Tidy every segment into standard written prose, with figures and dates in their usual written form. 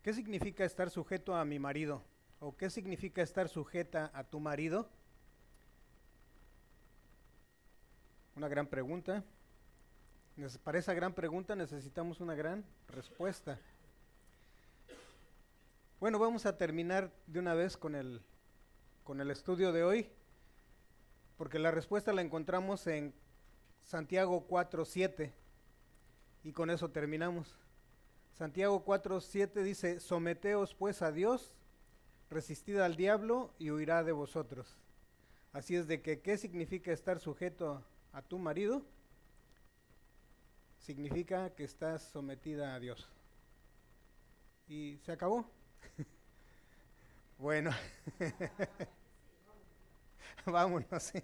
¿Qué significa estar sujeto a mi marido? ¿O qué significa estar sujeta a tu marido? Una gran pregunta. Para esa gran pregunta necesitamos una gran respuesta. Bueno, vamos a terminar de una vez con el estudio de hoy, porque la respuesta la encontramos en Santiago 4:7 y con eso terminamos. Santiago 4:7 dice: someteos pues a Dios, resistid al diablo y huirá de vosotros. Así es de que, ¿qué significa estar sujeto a tu marido? Significa que estás sometida a Dios. Y se acabó. Bueno, vámonos. Sí.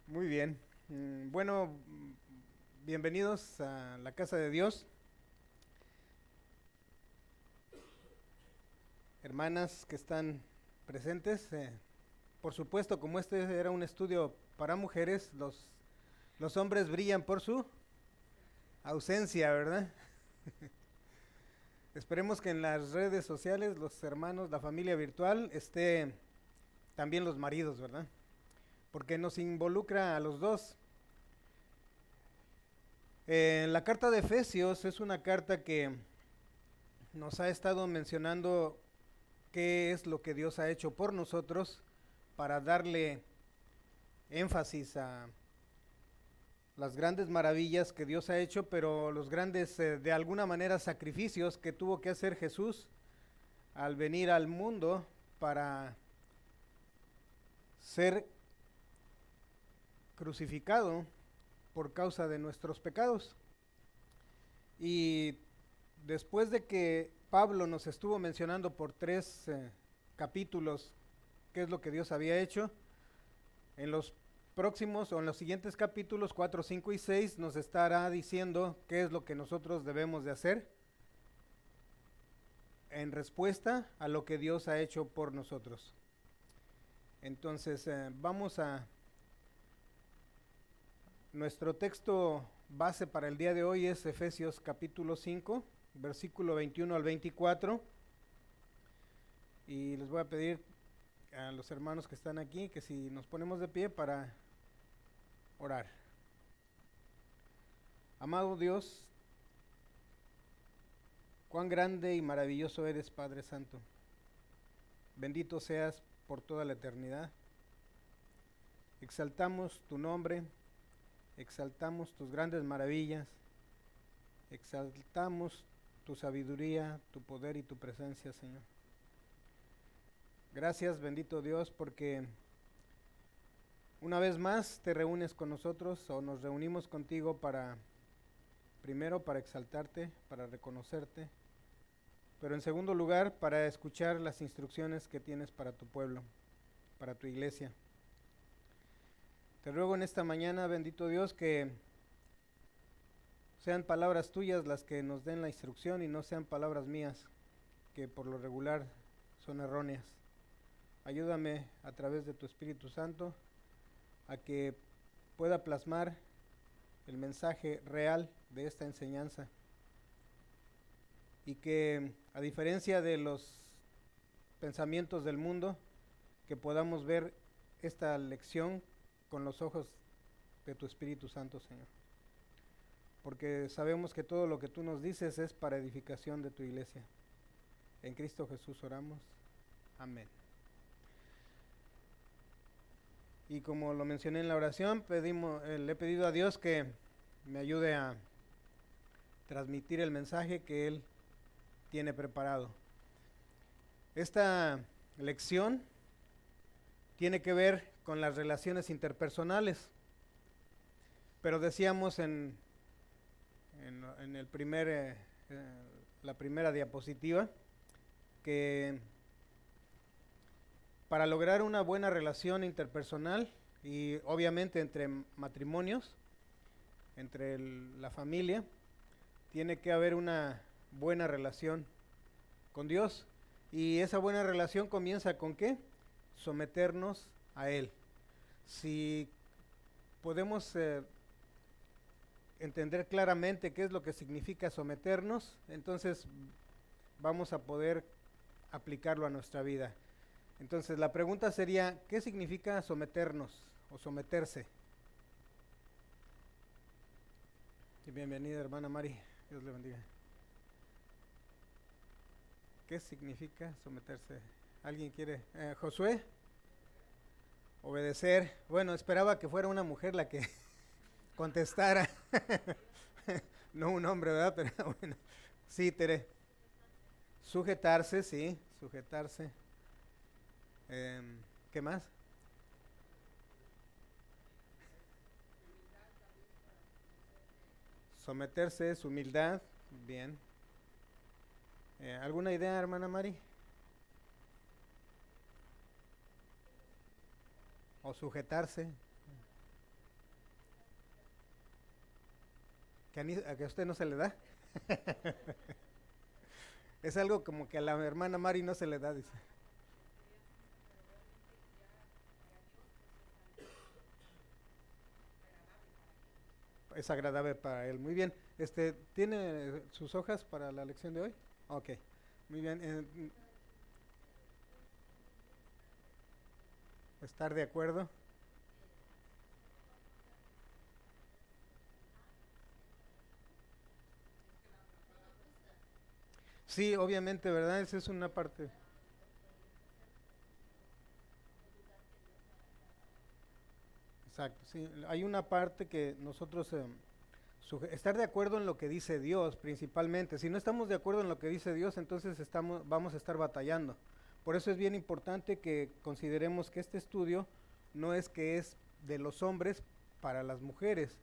Muy bien. Bueno, bienvenidos a la casa de Dios. Hermanas que están presentes. Por supuesto, como este era un estudio para mujeres, los hombres brillan por su ausencia, ¿verdad? Esperemos que en las redes sociales, los hermanos, la familia virtual, esté también los maridos, ¿verdad? Porque nos involucra a los dos. La carta de Efesios es una carta que nos ha estado mencionando qué es lo que Dios ha hecho por nosotros para darle énfasis a las grandes maravillas que Dios ha hecho, pero los grandes, de alguna manera, sacrificios que tuvo que hacer Jesús al venir al mundo para ser crucificado por causa de nuestros pecados. Y después de que Pablo nos estuvo mencionando por 3 capítulos qué es lo que Dios había hecho, en los próximos o en los siguientes capítulos 4, 5 y 6 nos estará diciendo qué es lo que nosotros debemos de hacer en respuesta a lo que Dios ha hecho por nosotros. Entonces vamos a nuestro texto base para el día de hoy es Efesios capítulo 5, versículo 21 al 24. Y les voy a pedir a los hermanos que están aquí que si nos ponemos de pie para orar. Amado Dios, cuán grande y maravilloso eres, Padre Santo. Bendito seas por toda la eternidad. Exaltamos tu nombre, exaltamos tus grandes maravillas, exaltamos tu sabiduría, tu poder y tu presencia, Señor. Gracias, bendito Dios, porque una vez más te reúnes con nosotros o nos reunimos contigo primero para exaltarte, para reconocerte, pero en segundo lugar para escuchar las instrucciones que tienes para tu pueblo, para tu iglesia. Te ruego en esta mañana, bendito Dios, que sean palabras tuyas las que nos den la instrucción y no sean palabras mías, que por lo regular son erróneas. Ayúdame a través de tu Espíritu Santo a que pueda plasmar el mensaje real de esta enseñanza y que, a diferencia de los pensamientos del mundo, que podamos ver esta lección con los ojos de tu Espíritu Santo, Señor. Porque sabemos que todo lo que tú nos dices es para edificación de tu iglesia. En Cristo Jesús oramos. Amén. Y como lo mencioné en la oración, le he pedido a Dios que me ayude a transmitir el mensaje que Él tiene preparado. Esta lección tiene que ver con las relaciones interpersonales, pero decíamos en la primera diapositiva que para lograr una buena relación interpersonal y obviamente entre matrimonios, entre la familia, tiene que haber una buena relación con Dios. Y esa buena relación comienza con ¿qué? Someternos a Él. Si podemos entender claramente qué es lo que significa someternos, entonces vamos a poder aplicarlo a nuestra vida. Entonces la pregunta sería, ¿qué significa someternos o someterse? Y bienvenida, hermana Mari, Dios le bendiga. ¿Qué significa someterse? ¿Alguien quiere? Josué, obedecer. Bueno, esperaba que fuera una mujer la que contestara, no un hombre, ¿verdad? Pero bueno, sí, Tere. Sujetarse, sí, sujetarse. ¿Qué más? Someterse es humildad, bien. ¿Alguna idea, hermana Mari? O sujetarse. ¿Que a usted no se le da? Es algo como que a la hermana Mari no se le da, dice. Es agradable para él. Muy bien. ¿Tiene sus hojas para la lección de hoy? Ok. Muy bien. ¿Estar de acuerdo? Sí, obviamente, ¿verdad? Esa es una parte. Exacto, sí. Hay una parte que nosotros estar de acuerdo en lo que dice Dios, principalmente. Si no estamos de acuerdo en lo que dice Dios, entonces vamos a estar batallando. Por eso es bien importante que consideremos que este estudio no es que es de los hombres para las mujeres,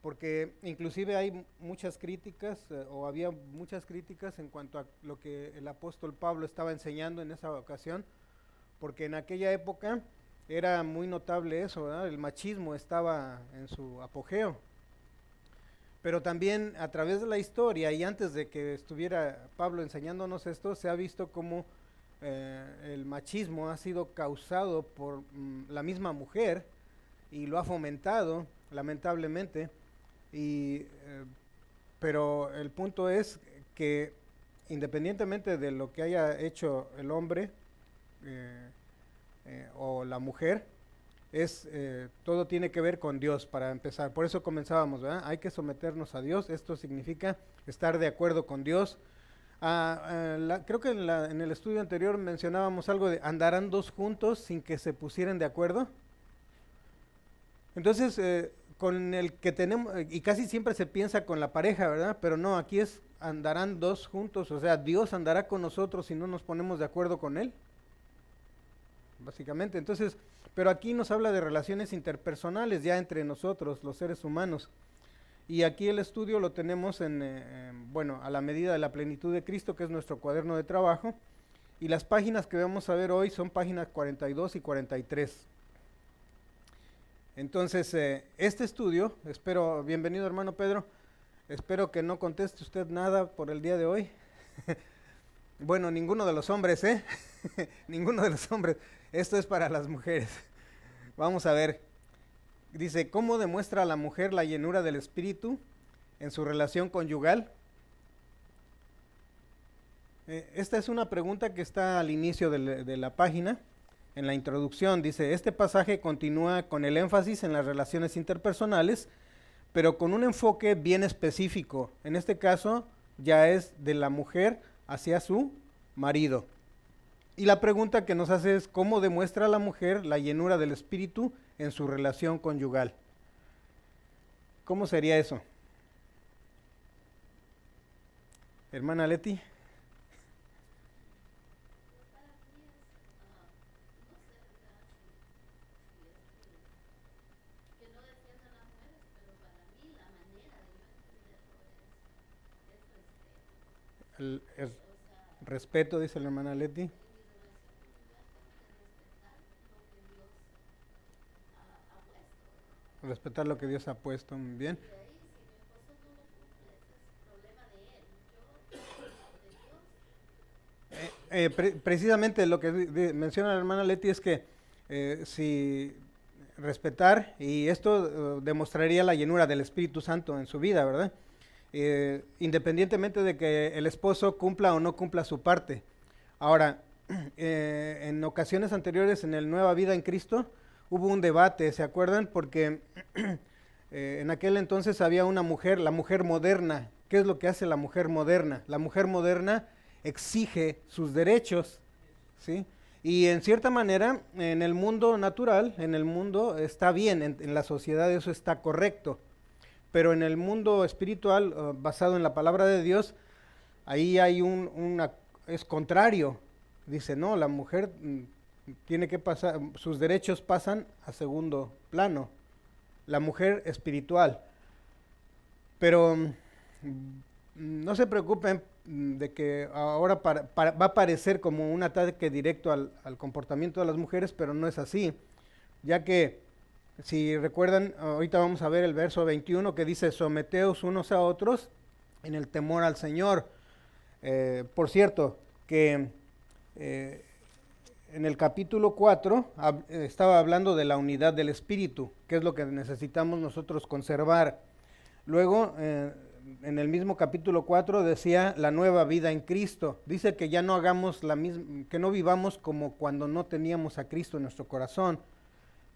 porque inclusive hay muchas críticas o había muchas críticas en cuanto a lo que el apóstol Pablo estaba enseñando en esa ocasión, porque en aquella época era muy notable eso, ¿verdad? El machismo estaba en su apogeo. Pero también a través de la historia y antes de que estuviera Pablo enseñándonos esto, se ha visto cómo el machismo ha sido causado por la misma mujer y lo ha fomentado, lamentablemente. Y, pero el punto es que independientemente de lo que haya hecho el hombre eh, o la mujer, todo tiene que ver con Dios para empezar. Por eso comenzábamos, ¿verdad? Hay que someternos a Dios. Esto significa estar de acuerdo con Dios. Creo que en el estudio anterior mencionábamos algo de andarán dos juntos sin que se pusieran de acuerdo. Entonces, con el que tenemos, y casi siempre se piensa con la pareja, ¿verdad? Pero no, aquí es andarán dos juntos, o sea, Dios andará con nosotros si no nos ponemos de acuerdo con Él, básicamente. Entonces, pero aquí nos habla de relaciones interpersonales ya entre nosotros, los seres humanos. Y aquí el estudio lo tenemos bueno, a la medida de la plenitud de Cristo, que es nuestro cuaderno de trabajo. Y las páginas que vamos a ver hoy son páginas 42 y 43. Entonces, este estudio, bienvenido hermano Pedro, espero que no conteste usted nada por el día de hoy. Bueno, ninguno de los hombres, ¿eh? Ninguno de los hombres. Esto es para las mujeres. Vamos a ver. Dice, ¿cómo demuestra la mujer la llenura del espíritu en su relación conyugal? Esta es una pregunta que está al inicio de la página, en la introducción. Dice, este pasaje continúa con el énfasis en las relaciones interpersonales, pero con un enfoque bien específico. En este caso, ya es de la mujer hacia su marido. Y la pregunta que nos hace es, ¿cómo demuestra la mujer la llenura del espíritu en su relación conyugal? ¿Cómo sería eso? Hermana Leti. El respeto, dice la hermana Leti. Respetar lo que Dios ha puesto, muy bien. Precisamente lo que menciona la hermana Leti es que si respetar, y esto demostraría la llenura del Espíritu Santo en su vida, ¿verdad? Independientemente de que el esposo cumpla o no cumpla su parte. Ahora, en ocasiones anteriores en el Nueva Vida en Cristo hubo un debate, ¿se acuerdan? Porque en aquel entonces había una mujer, la mujer moderna. ¿Qué es lo que hace la mujer moderna? La mujer moderna exige sus derechos, ¿sí? Y en cierta manera, en el mundo natural, en el mundo está bien, en la sociedad eso está correcto, pero en el mundo espiritual, basado en la palabra de Dios, ahí hay es contrario. Dice, no, la mujer tiene que pasar, sus derechos pasan a segundo plano, la mujer espiritual. Pero no se preocupen de que ahora va a parecer como un ataque directo al comportamiento de las mujeres, pero no es así, ya que si recuerdan, ahorita vamos a ver el verso 21 que dice, someteos unos a otros en el temor al Señor. Por cierto, que en el capítulo 4 estaba hablando de la unidad del Espíritu, que es lo que necesitamos nosotros conservar. Luego, en el mismo capítulo 4 decía la nueva vida en Cristo. Dice que ya no hagamos la misma, que no vivamos como cuando no teníamos a Cristo en nuestro corazón,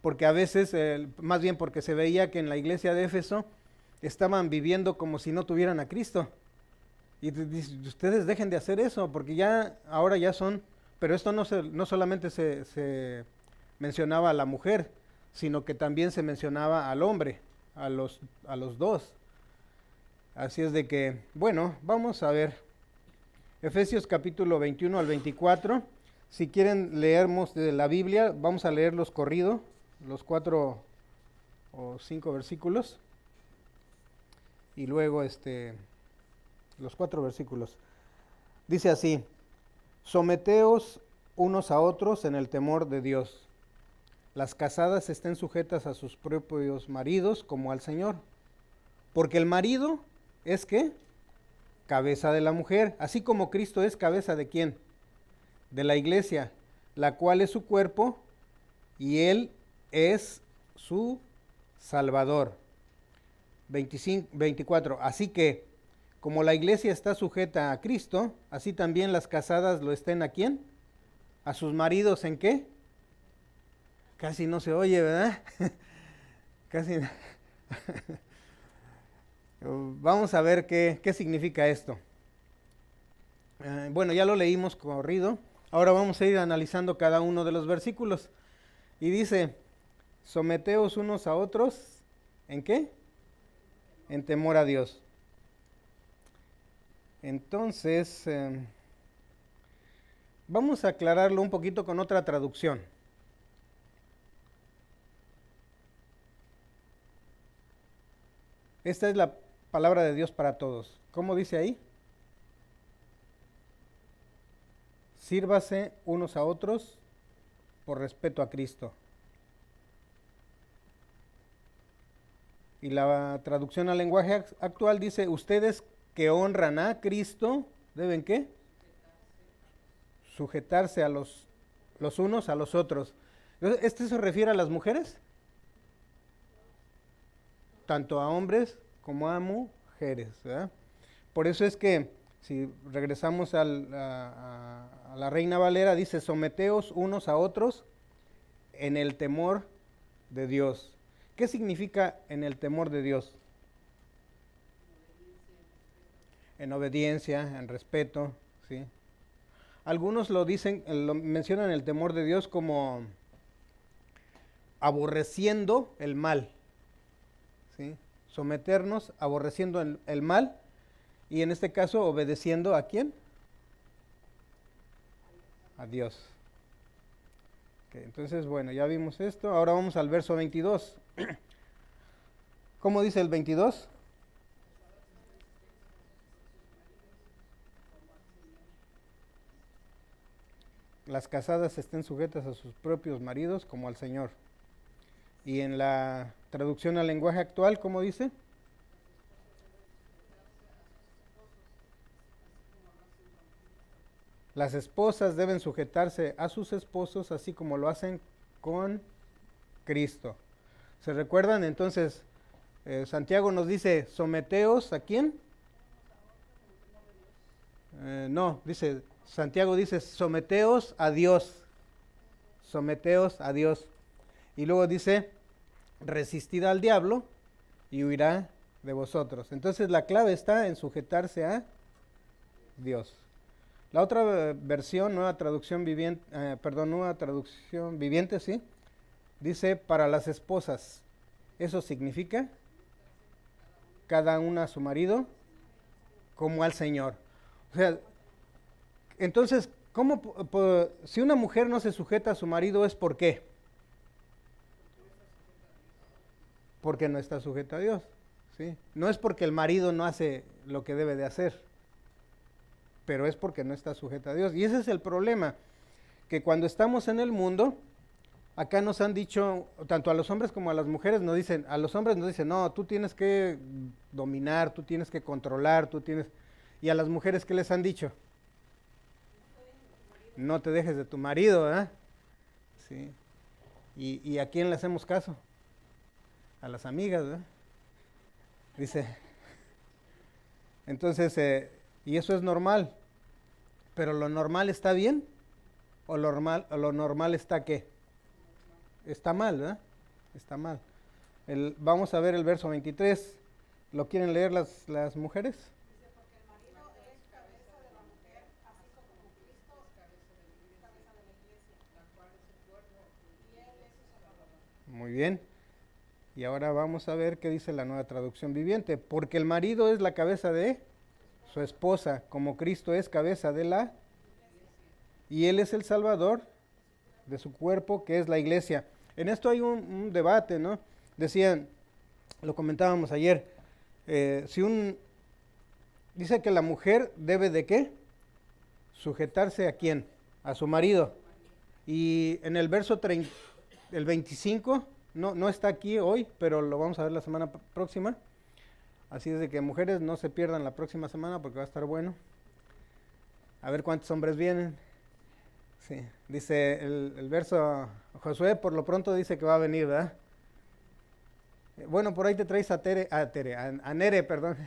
porque a veces, más bien porque se veía que en la iglesia de Éfeso estaban viviendo como si no tuvieran a Cristo. Y ustedes dejen de hacer eso, porque ya ahora ya son, pero esto no solamente se mencionaba a la mujer, sino que también se mencionaba al hombre, a los dos. Así es de que, bueno, vamos a ver Efesios capítulo 21 al 24. Si quieren leernos de la Biblia, vamos a leerlos corrido, los 4 o 5 versículos, y luego los 4 versículos. Dice así, someteos unos a otros en el temor de Dios. Las casadas estén sujetas a sus propios maridos como al Señor. Porque el marido es ¿qué? Cabeza de la mujer, así como Cristo es cabeza ¿de quién? De la iglesia, la cual es su cuerpo y Él es su Salvador. 24. Así que, como la iglesia está sujeta a Cristo, así también las casadas lo estén ¿a quién? A sus maridos ¿en qué? Casi no se oye, ¿verdad? Casi. Vamos a ver qué significa esto. Bueno, ya lo leímos corrido. Ahora vamos a ir analizando cada uno de los versículos. Y dice, someteos unos a otros, ¿en qué? En temor a Dios. Entonces, vamos a aclararlo un poquito con otra traducción. Esta es la palabra de Dios para todos. ¿Cómo dice ahí? Sírvase unos a otros por respeto a Cristo. Y la traducción al lenguaje actual dice, ustedes que honran a Cristo, ¿deben qué? Sujetarse a los unos a los otros. ¿Este se refiere a las mujeres? Tanto a hombres como a mujeres, ¿verdad? Por eso es que, si regresamos a la Reina Valera, dice, someteos unos a otros en el temor de Dios. ¿Qué significa en el temor de Dios? En obediencia, en respeto, ¿sí? Algunos lo mencionan el temor de Dios como aborreciendo el mal, ¿sí? Someternos aborreciendo el mal, y en este caso obedeciendo ¿a quién? A Dios. Okay, entonces, bueno, ya vimos esto. Ahora vamos al verso 22. ¿Cómo dice el 22? Las casadas estén sujetas a sus propios maridos como al Señor. Y en la traducción al lenguaje actual, ¿cómo dice? Las esposas deben sujetarse a sus esposos así como lo hacen con Cristo. ¿Se recuerdan? Entonces, Santiago nos dice, someteos ¿a quién? No, dice, Santiago dice, someteos a Dios. Someteos a Dios. Y luego dice, resistid al diablo y huirá de vosotros. Entonces la clave está en sujetarse a Dios. La otra versión, nueva traducción viviente, sí, dice para las esposas. Eso significa cada una a su marido como al Señor. O sea, entonces, si una mujer no se sujeta a su marido es ¿por qué? Porque no está sujeta a Dios, ¿sí? No es porque el marido no hace lo que debe de hacer, pero es porque no está sujeta a Dios. Y ese es el problema, que cuando estamos en el mundo, acá nos han dicho, tanto a los hombres como a las mujeres, a los hombres nos dicen, no, tú tienes que dominar, tú tienes que controlar, y a las mujeres, ¿qué les han dicho? No te dejes de tu marido, ¿eh? Sí. ¿Y a quién le hacemos caso? A las amigas, ¿verdad? Dice. Entonces, y eso es normal. Pero ¿lo normal está bien? ¿O lo normal está qué? Está mal, ¿verdad? Está mal. Vamos a ver el verso 23. ¿Lo quieren leer las mujeres? Dice, porque el marido es cabeza de la mujer, así como Cristo es cabeza de la iglesia, la cual es su cuerpo, y él es su salvador. Muy bien. Y ahora vamos a ver qué dice la nueva traducción viviente. Porque el marido es la cabeza de su esposa, como Cristo es cabeza de la y él es el salvador de su cuerpo, que es la iglesia. En esto hay un debate, ¿no? Decían, lo comentábamos ayer, dice que la mujer debe de ¿qué? Sujetarse ¿a quién? A su marido. Y en el verso el 25, no está aquí hoy, pero lo vamos a ver la semana próxima. Así es de que mujeres no se pierdan la próxima semana porque va a estar bueno. A ver cuántos hombres vienen. Sí, dice el verso, Josué por lo pronto dice que va a venir, ¿verdad? Bueno, por ahí te traes a Nere, perdón.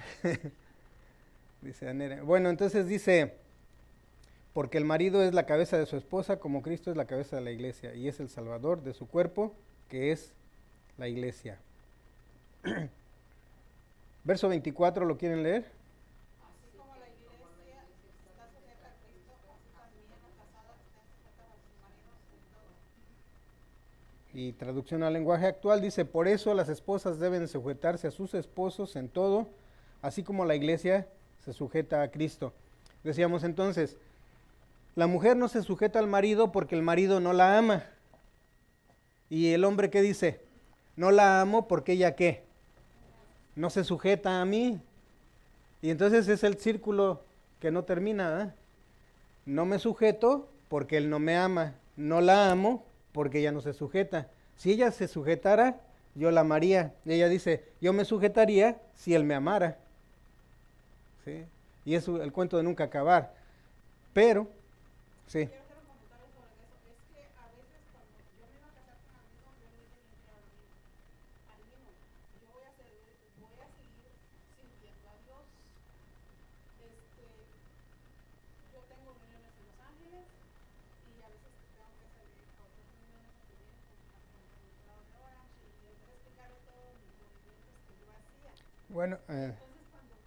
Dice a Nere. Bueno, entonces dice, porque el marido es la cabeza de su esposa, como Cristo es la cabeza de la iglesia, y es el salvador de su cuerpo, que es la iglesia. Verso 24, ¿lo quieren leer? Así como la iglesia está sujeta a Cristo, así también las casadas están sujetas a sus maridos en todo. Y traducción al lenguaje actual dice, por eso las esposas deben sujetarse a sus esposos en todo, así como la iglesia se sujeta a Cristo. Decíamos entonces, la mujer no se sujeta al marido porque el marido no la ama. Y el hombre, ¿qué dice? No la amo porque ella ¿qué? No se sujeta a mí. Y entonces es el círculo que no termina, ¿eh? No me sujeto porque él no me ama. No la amo porque ella no se sujeta. Si ella se sujetara, yo la amaría. Y ella dice, yo me sujetaría si él me amara. ¿Sí? Y es el cuento de nunca acabar. Pero, sí. Quiero hacer un comentario sobre eso. Es que a veces cuando yo me iba a casar con amigos, yo le dije al mismo, yo voy a seguir sirviendo a Dios. Yo tengo reuniones en Los Ángeles y a veces tengo que salir a otras reuniones que vienen con el de Orange y empecé a explicarle todos mis movimientos que yo hacía. Bueno, Entonces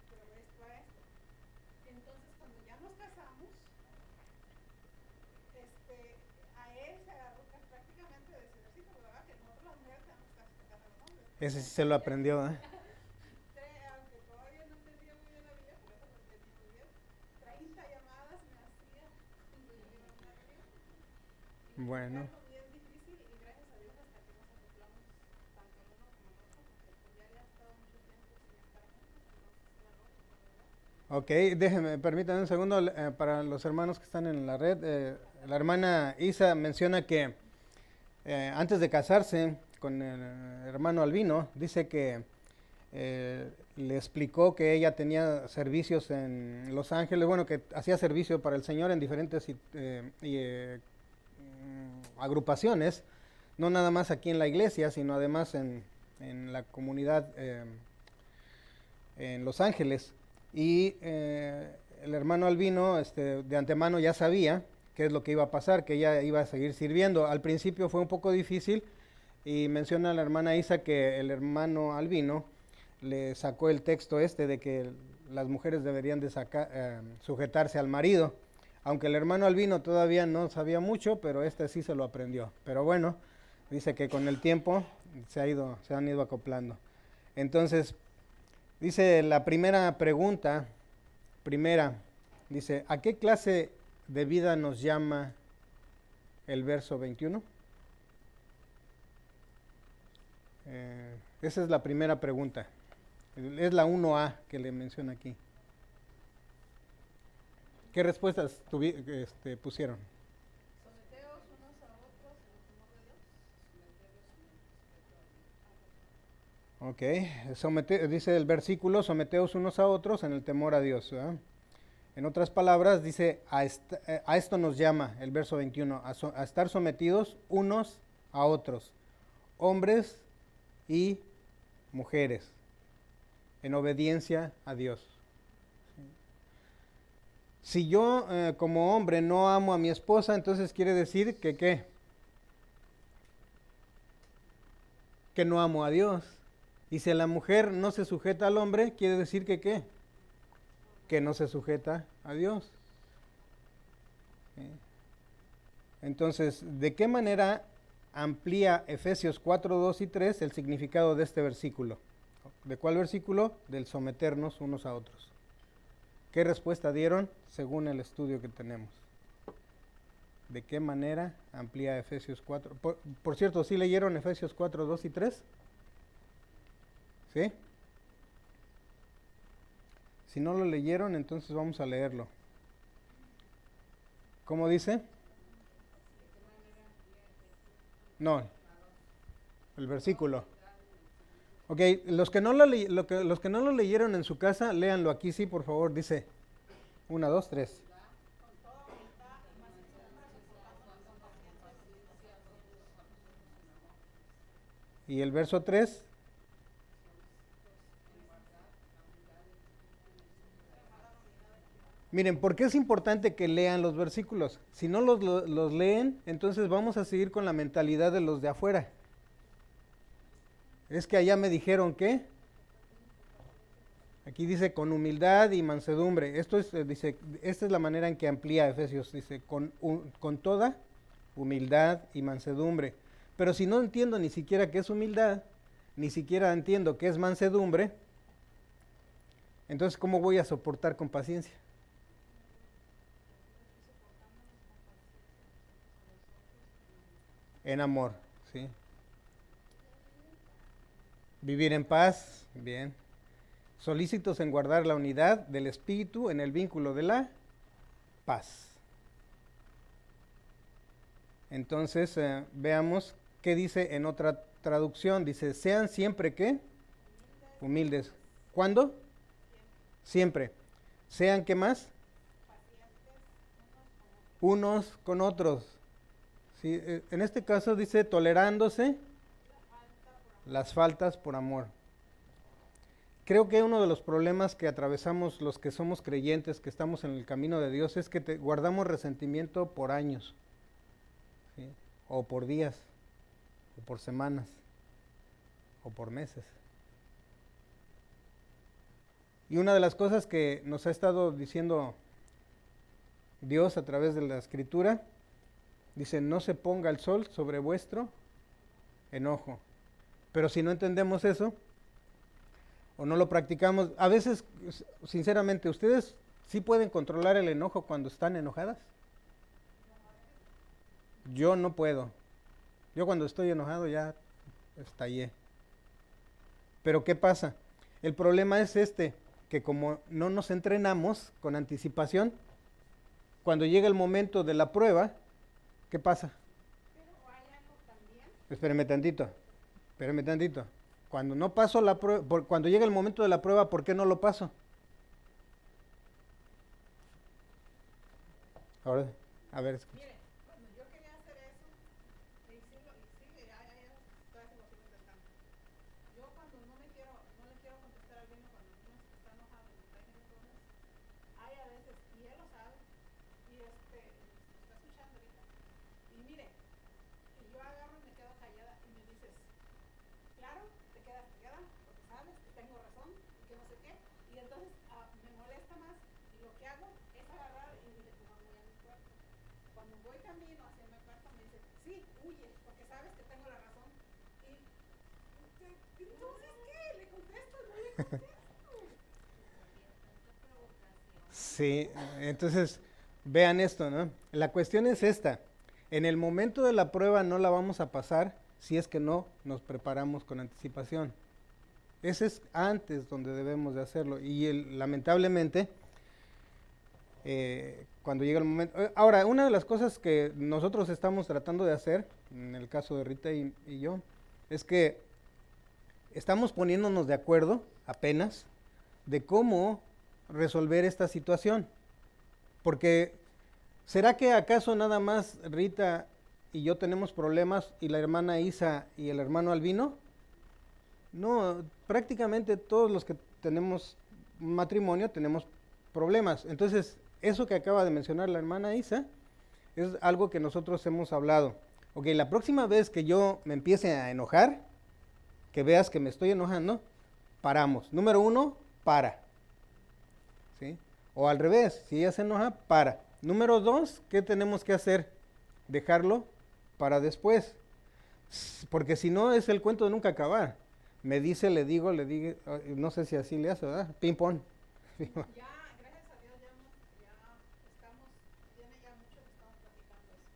pero esto a esto. Entonces cuando ya nos casamos, a él se agarró prácticamente de ese versículo, ¿verdad? Que nosotros las mujeres tenemos que sujetar a los hombres. ese sí se lo aprendió, ¿eh? Aunque todavía no entendía muy bien la Biblia, por eso lo entendí muy bien. 30 llamadas me hacía cuando yo iba a una reunión. Bueno. Era algo bien difícil y gracias a Dios hasta que nos acoplamos tanto el uno como el otro, porque pues ya había estado mucho tiempo sin estar juntos, entonces era lógico, ¿verdad? Ok, permítanme un segundo para los hermanos que están en la red. La hermana Isa menciona que antes de casarse con el hermano Albino, dice que le explicó que ella tenía servicios en Los Ángeles, bueno, que hacía servicio para el Señor en diferentes agrupaciones, no nada más aquí en la iglesia, sino además en en la comunidad en Los Ángeles. Y el hermano Albino de antemano ya sabía qué es lo que iba a pasar, que ella iba a seguir sirviendo. Al principio fue un poco difícil y menciona la hermana Isa que el hermano Albino le sacó el texto de que las mujeres deberían de sujetarse al marido. Aunque el hermano Albino todavía no sabía mucho, pero sí se lo aprendió. Pero bueno, dice que con el tiempo se han ido acoplando. Entonces, dice la primera pregunta, dice, ¿a qué clase de vida nos llama el verso 21? Esa es la primera pregunta. Es la 1A que le menciona aquí. ¿Qué respuestas pusieron? Someteos unos a otros en el temor de Dios. Ok, dice el versículo, someteos unos a otros en el temor a Dios, ¿verdad? En otras palabras, dice, a esto nos llama el verso 21, a estar sometidos unos a otros, hombres y mujeres, en obediencia a Dios. Si yo como hombre no amo a mi esposa, entonces quiere decir que ¿qué? Que no amo a Dios. Y si la mujer no se sujeta al hombre, quiere decir que ¿qué? Que no se sujeta a Dios. ¿Sí? Entonces, ¿de qué manera amplía Efesios 4, 2 y 3 el significado de este versículo? ¿De cuál versículo? Del someternos unos a otros. ¿Qué respuesta dieron según el estudio que tenemos? ¿De qué manera amplía Efesios 4? Por cierto, ¿sí leyeron Efesios 4, 2 y 3? ¿Sí? Si no lo leyeron, entonces vamos a leerlo. ¿Cómo dice? No, el versículo. Ok, los que no lo leyeron en su casa, léanlo aquí, sí, por favor. Dice 1, 2, 3. Y el verso 3. Miren, ¿por qué es importante que lean los versículos? Si no los leen, entonces vamos a seguir con la mentalidad de los de afuera. Es que allá me dijeron que aquí dice con humildad y mansedumbre. Dice, esta es la manera en que amplía Efesios. Dice con toda humildad y mansedumbre. Pero si no entiendo ni siquiera qué es humildad, ni siquiera entiendo qué es mansedumbre, entonces ¿cómo voy a soportar con paciencia? En amor, ¿sí? Vivir en paz, bien. Solícitos en guardar la unidad del espíritu en el vínculo de la paz. Entonces, veamos qué dice en otra traducción. Dice, sean siempre, ¿qué? Humildes. ¿Cuándo? Siempre. Sean, ¿qué más? Unos con otros. Sí, en este caso dice tolerándose las faltas por amor. Creo que uno de los problemas que atravesamos los que somos creyentes, que estamos en el camino de Dios, es que guardamos resentimiento por años, ¿sí? O por días, o por semanas, o por meses. Y una de las cosas que nos ha estado diciendo Dios a través de la Escritura, dice, no se ponga el sol sobre vuestro enojo. Pero si no entendemos eso, o no lo practicamos, a veces, sinceramente, ¿ustedes sí pueden controlar el enojo cuando están enojadas? Yo no puedo. Yo cuando estoy enojado ya estallé. Pero ¿qué pasa? El problema es que como no nos entrenamos con anticipación, cuando llega el momento de la prueba, ¿qué pasa? Espérame tantito. Cuando no paso la prueba, cuando llega el momento de la prueba, ¿por qué no lo paso? Ahora, a ver. Mire, cuando yo quería hacer eso, y sigue, ya estoy haciendo lo que estoy intentando. Yo yo agarro y me quedo callada y me dices, claro, te quedas callada porque sabes que tengo razón y que no sé qué. Y entonces me molesta más y lo que hago es agarrar y dije, mejor voy a mi cuarto. Cuando voy camino hacia mi cuarto me dice, sí, huye porque sabes que tengo la razón. Y entonces, ¿qué? ¿Le contesto? No le contesto. Sí, entonces vean esto, ¿no? La cuestión es esta. En el momento de la prueba no la vamos a pasar si es que no nos preparamos con anticipación. Ese es antes donde debemos de hacerlo. Y lamentablemente, cuando llega el momento... Ahora, una de las cosas que nosotros estamos tratando de hacer, en el caso de Rita y yo, es que estamos poniéndonos de acuerdo apenas de cómo resolver esta situación. Porque, ¿será que acaso nada más Rita y yo tenemos problemas y la hermana Isa y el hermano Albino? No, prácticamente todos los que tenemos matrimonio tenemos problemas. Entonces, eso que acaba de mencionar la hermana Isa es algo que nosotros hemos hablado. Ok, la próxima vez que yo me empiece a enojar, que veas que me estoy enojando, paramos. Número 1, para. ¿Sí? O al revés, si ella se enoja, para. Número 2, ¿qué tenemos que hacer? Dejarlo para después. Porque si no, es el cuento de nunca acabar. Me dice, le digo, no sé si así le hace, ¿verdad? Ping pong. Ya, gracias a Dios, ya estamos, tiene ya mucho que estamos platicando eso.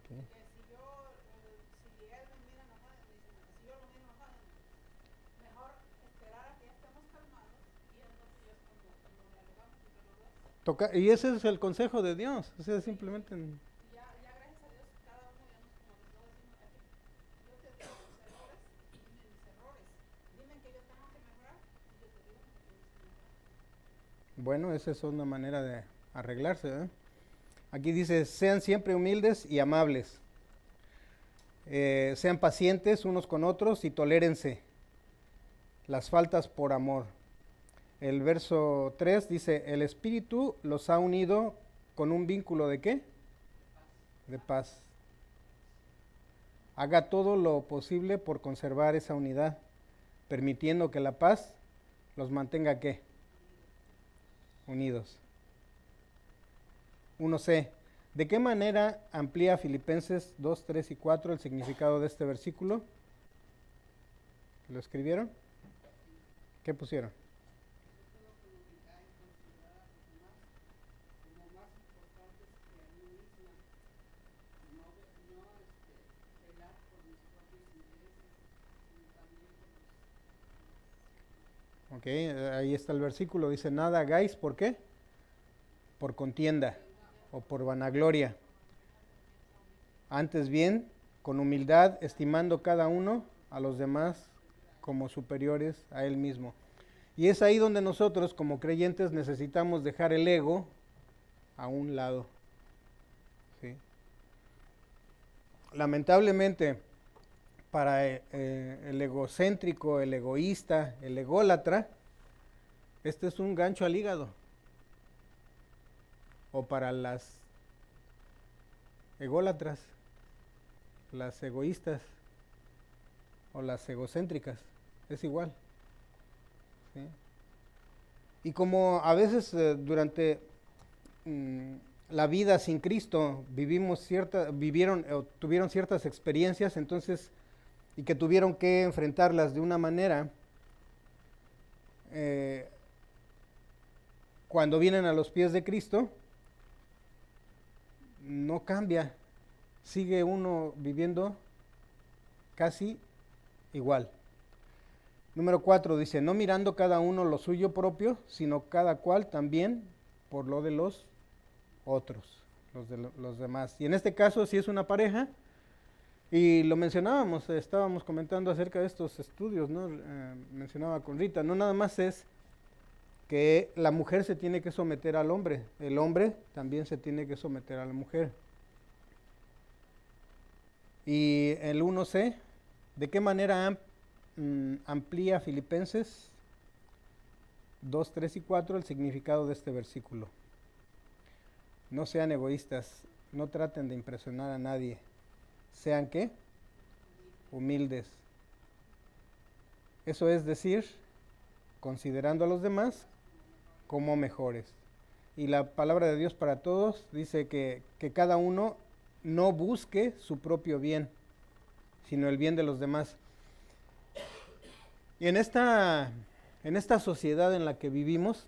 Okay. Porque si él me mira enojado, me dice, si yo lo miro enojado, mejor esperar a que ya estemos calmados y entonces ya es cuando dialogamos entre los dos. Y ese es el consejo de Dios. O sea, simplemente... Ya gracias a Dios, cada uno ya nos como los dos decimos, yo te digo mis errores y dime mis errores. Dime que yo tengo que mejorar y yo te digo que tienes que mejorar. Bueno, esa es una manera de arreglarse, ¿eh? Aquí dice, sean siempre humildes y amables. Sean pacientes unos con otros y tolérense las faltas por amor. El verso 3 dice, el Espíritu los ha unido con un vínculo ¿de qué? De paz. Haga todo lo posible por conservar esa unidad, permitiendo que la paz los mantenga ¿qué? Unidos. 1C. ¿De qué manera amplía Filipenses 2, 3 y 4 el significado de este versículo? ¿Lo escribieron? ¿Qué pusieron? Ok, ahí está el versículo. Dice, nada hagáis, ¿por qué? Por contienda o por vanagloria. Antes bien, con humildad, estimando cada uno a los demás como superiores a él mismo. Y es ahí donde nosotros, como creyentes, necesitamos dejar el ego a un lado. ¿Sí? Lamentablemente, para el egocéntrico, el egoísta, el ególatra, este es un gancho al hígado. O para las ególatras, las egoístas o las egocéntricas, es igual. ¿Sí? Y como a veces durante la vida sin Cristo tuvieron ciertas experiencias, entonces, y que tuvieron que enfrentarlas de una manera, cuando vienen a los pies de Cristo, no cambia, sigue uno viviendo casi igual. Número 4 dice, no mirando cada uno lo suyo propio, sino cada cual también por lo de los otros, los demás. Y en este caso, si es una pareja, y lo mencionábamos, estábamos comentando acerca de estos estudios, ¿no? Mencionaba con Rita, no nada más es que la mujer se tiene que someter al hombre, el hombre también se tiene que someter a la mujer. Y el 1C, ¿de qué manera amplía Filipenses 2, 3 y 4 el significado de este versículo? No sean egoístas, no traten de impresionar a nadie, sean ¿qué? Humildes. Eso es decir, considerando a los demás como mejores. Y la palabra de Dios para todos dice que cada uno no busque su propio bien, sino el bien de los demás. Y en esta sociedad en la que vivimos,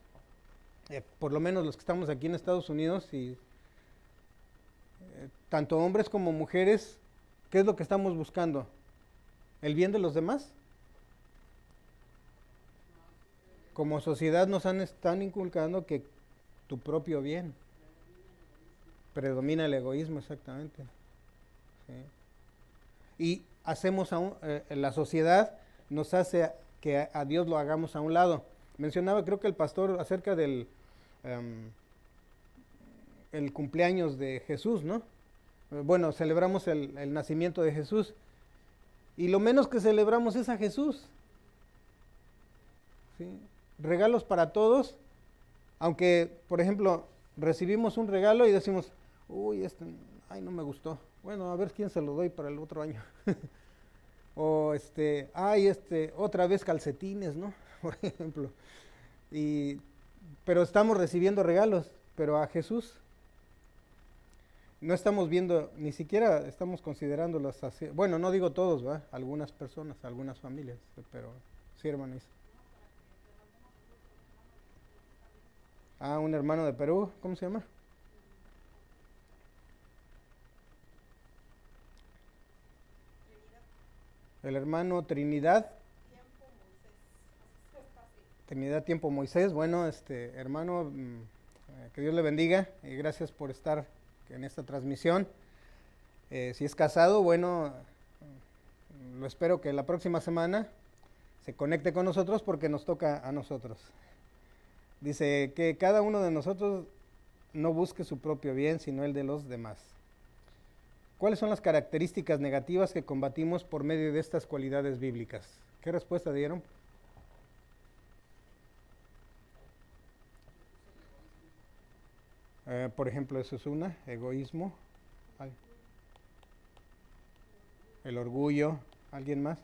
por lo menos los que estamos aquí en Estados Unidos, y tanto hombres como mujeres, ¿qué es lo que estamos buscando? ¿El bien de los demás? Como sociedad nos están inculcando que tu propio bien. Predomina el egoísmo, exactamente. Sí. Y hacemos la sociedad nos hace que a Dios lo hagamos a un lado. Mencionaba, creo que el pastor, acerca del el cumpleaños de Jesús, ¿no? Bueno, celebramos el nacimiento de Jesús. Y lo menos que celebramos es a Jesús. ¿Sí? Regalos para todos. Aunque, por ejemplo, recibimos un regalo y decimos, uy, ay, no me gustó. Bueno, a ver quién se lo doy para el otro año. O ay, otra vez calcetines, ¿no? Por ejemplo. Pero estamos recibiendo regalos, pero a Jesús no estamos viendo, ni siquiera estamos considerándolos así. Bueno, no digo todos, ¿va? Algunas personas, algunas familias, pero sí, hermanos. Ah, un hermano de Perú, ¿cómo se llama? El hermano Trinidad. Trinidad Tiempo Moisés. Bueno, hermano, que Dios le bendiga y gracias por estar en esta transmisión. Si es casado, bueno, lo espero que la próxima semana se conecte con nosotros porque nos toca a nosotros. Dice que cada uno de nosotros no busque su propio bien, sino el de los demás. ¿Cuáles son las características negativas que combatimos por medio de estas cualidades bíblicas? ¿Qué respuesta dieron? Por ejemplo, eso es una, egoísmo. El orgullo. ¿Alguien más?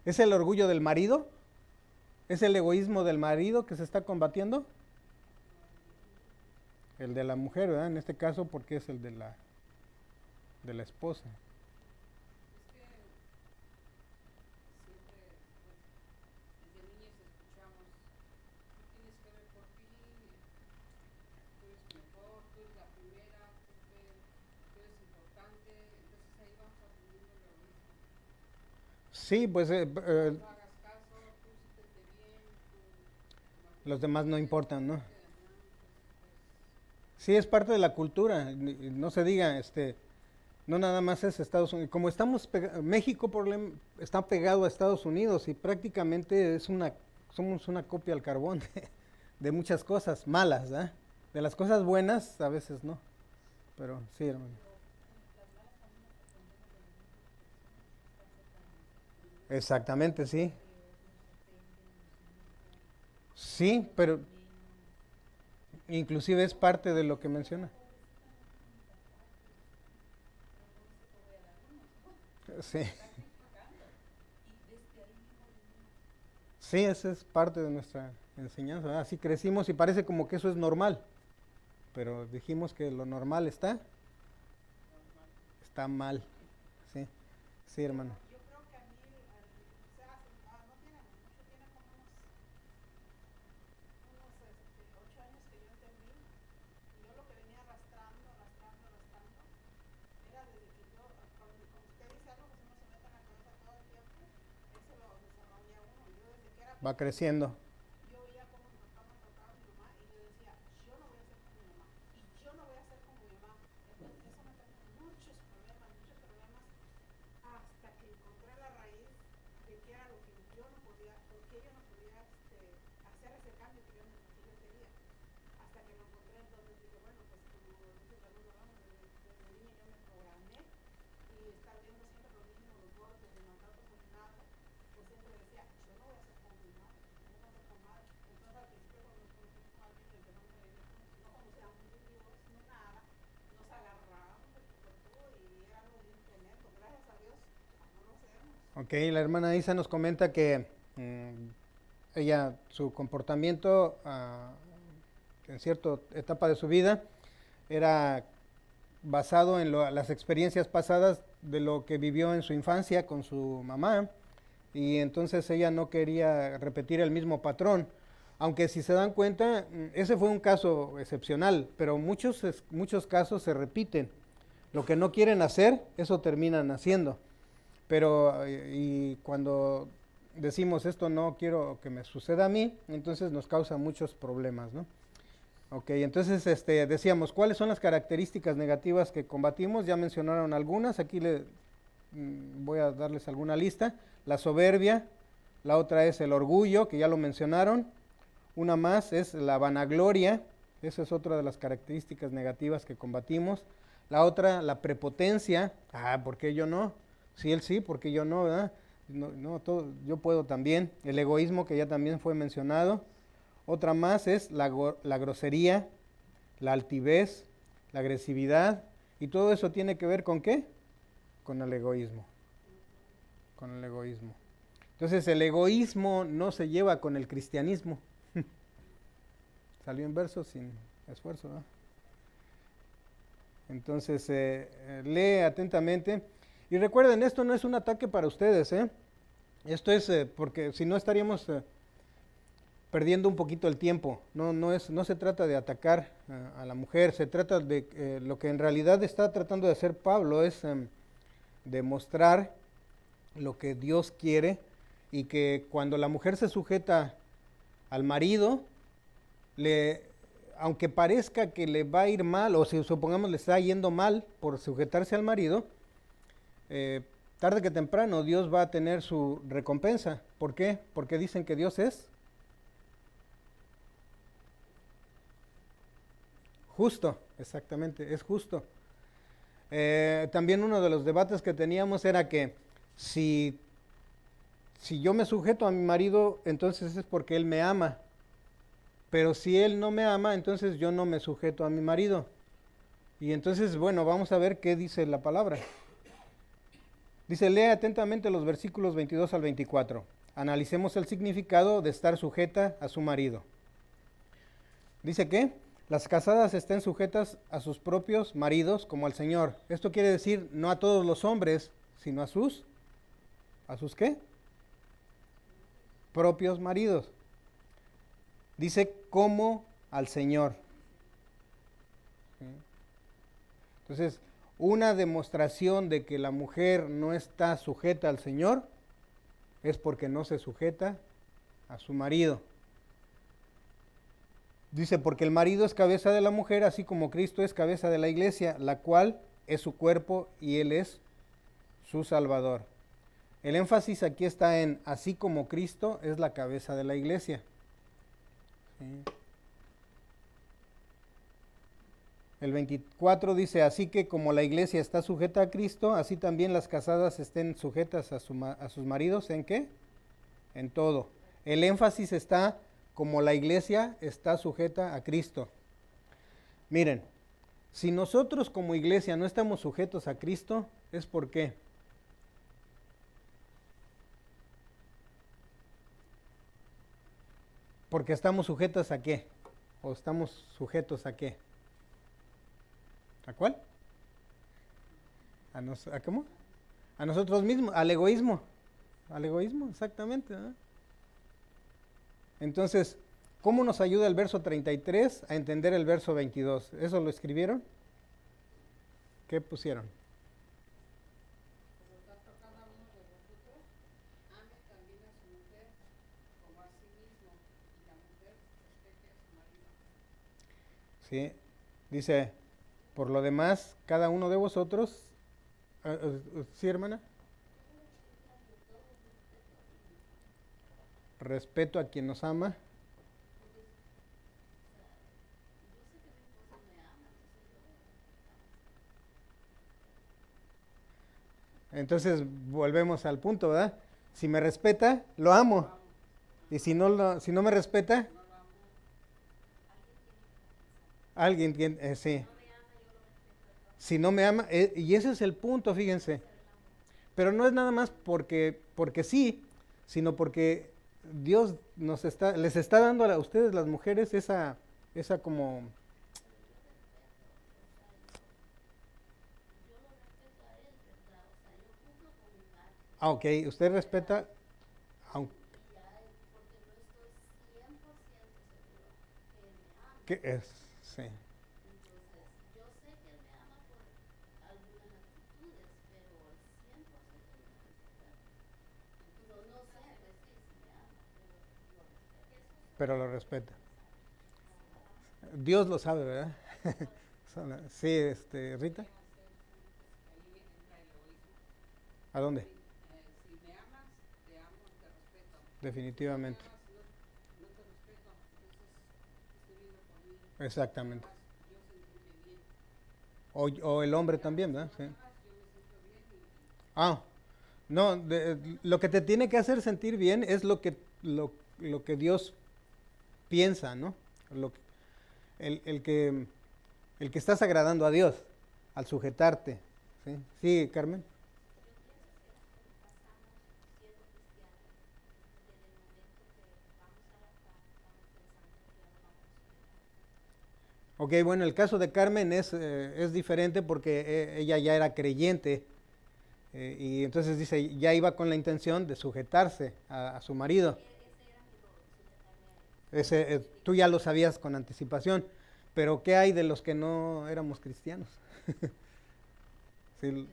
¿Es el orgullo del marido? ¿Es el egoísmo del marido que se está combatiendo? El de la mujer, ¿verdad? En este caso, porque es el de la esposa. Sí, pues los demás no importan, ¿no? Sí, es parte de la cultura, no se diga, no nada más es Estados Unidos. Como México está pegado a Estados Unidos y prácticamente somos una copia al carbón de muchas cosas malas, ¿eh? De las cosas buenas a veces no, pero sí, hermano. Exactamente, sí. Sí, pero inclusive es parte de lo que menciona. Sí. Sí, esa es parte de nuestra enseñanza, ¿verdad? Así crecimos y parece como que eso es normal, pero dijimos que lo normal está mal. Sí, sí, hermano. Yo creo que a mí, o sea, no tiene mucho, tiene como unos 8 años que yo entendí. Y yo lo que venía arrastrando, era desde que yo, como usted dice algo que se uno se mete en la cabeza todo el tiempo, eso lo desarrolla uno. Yo desde que era Va creciendo. yo veía cómo mi papá maltrataba a mi mamá y yo decía, yo no voy a ser como mi mamá. Y yo no voy a ser como mi mamá. Entonces eso me trajo muchos problemas, hasta que encontré la raíz de qué era lo que yo no podía, por qué yo no podía hacer ese cambio que yo quería. Hasta que lo encontré, entonces dije, bueno, pues como dice el hermano Ramos, desde niña yo me programé y estar viendo siempre lo mismo, los golpes, el maltrato con mi madre, pues siempre decía, yo no voy a ser como mi madre, yo no voy a ser como madre. Entonces al principio cuando nos conocimos con alguien, empezamos a vivir juntos, no conocíamos ni Dios, no nada, nos agarramos Ok, la hermana Isa nos comenta que ella, su comportamiento en cierta etapa de su vida era basado en las experiencias pasadas de lo que vivió en su infancia con su mamá, y entonces ella no quería repetir el mismo patrón. Aunque si se dan cuenta, ese fue un caso excepcional, pero muchos casos se repiten. Lo que no quieren hacer, eso terminan haciendo. Pero y cuando decimos esto no quiero que me suceda a mí, entonces nos causa muchos problemas, ¿no? Ok, entonces decíamos, ¿cuáles son las características negativas que combatimos? Ya mencionaron algunas, aquí voy a darles alguna lista. La soberbia, la otra es el orgullo, que ya lo mencionaron. Una más es la vanagloria, esa es otra de las características negativas que combatimos. La otra, la prepotencia, ¿por qué yo no? Si él sí, ¿por qué yo no? ¿Verdad? No, yo puedo también. El egoísmo, que ya también fue mencionado. Otra más es la grosería, la altivez, la agresividad, y todo eso tiene que ver ¿con qué? Con el egoísmo. Con el egoísmo. Entonces el egoísmo no se lleva con el cristianismo. Salió en verso sin esfuerzo, ¿no? Entonces lee atentamente. Y recuerden, esto no es un ataque para ustedes, ¿eh? Esto es porque si no estaríamos perdiendo un poquito el tiempo. No se trata de atacar a la mujer, se trata de lo que en realidad está tratando de hacer Pablo es demostrar lo que Dios quiere, y que cuando la mujer se sujeta al marido, aunque parezca que le va a ir mal, o si supongamos le está yendo mal por sujetarse al marido, tarde que temprano Dios va a tener su recompensa. ¿Por qué? Porque dicen que Dios es justo, exactamente, es justo. También uno de los debates que teníamos era que si yo me sujeto a mi marido, entonces es porque él me ama. Pero si él no me ama, entonces yo no me sujeto a mi marido. Y entonces, bueno, vamos a ver qué dice la palabra. Dice, lee atentamente los versículos 22 al 24. Analicemos el significado de estar sujeta a su marido. Dice que las casadas estén sujetas a sus propios maridos como al Señor. Esto quiere decir no a todos los hombres, sino a sus ¿qué? Propios maridos. Dice como al Señor. Entonces, una demostración de que la mujer no está sujeta al Señor es porque no se sujeta a su marido. Dice, porque el marido es cabeza de la mujer, así como Cristo es cabeza de la iglesia, la cual es su cuerpo y Él es su Salvador. El énfasis aquí está en así como Cristo es la cabeza de la iglesia. ¿Sí? El 24 dice, así que como la iglesia está sujeta a Cristo, así también las casadas estén sujetas a sus maridos. ¿En qué? En todo. El énfasis está como la iglesia está sujeta a Cristo. Miren, si nosotros como iglesia no estamos sujetos a Cristo, ¿es por qué? Porque estamos sujetas a qué? ¿O estamos sujetos a qué? ¿A cuál? ¿A cómo? A nosotros mismos, al egoísmo. Al egoísmo, exactamente, ¿no? Entonces, ¿cómo nos ayuda el verso 33 a entender el verso 22? ¿Eso lo escribieron? ¿Qué pusieron? Sí, dice, por lo demás, cada uno de vosotros, ¿sí, hermana? Respeto a quien nos ama. Entonces volvemos al punto, ¿verdad? Si me respeta, lo amo. Y si no me respeta, alguien tiene, sí. Si no me ama, y ese es el punto, fíjense. pero no es nada más porque sí, sino porque Dios les está dando a ustedes las mujeres esa como... Ah, ok, usted respeta, aunque es, sí. Pero lo respeta. Dios lo sabe, ¿verdad? Sí, Rita. ¿A dónde? Definitivamente. Exactamente. O el hombre también, ¿verdad? Sí. Ah, no, lo que te tiene que hacer sentir bien es lo que Dios piensa, ¿no? Lo, el, el que, el que estás agradando a Dios al sujetarte. Sí, sí, Carmen. Ok, bueno, el caso de Carmen es diferente porque ella ya era creyente y entonces dice, ya iba con la intención de sujetarse a su marido. Tú ya lo sabías con anticipación, pero ¿qué hay de los que no éramos cristianos? Sí,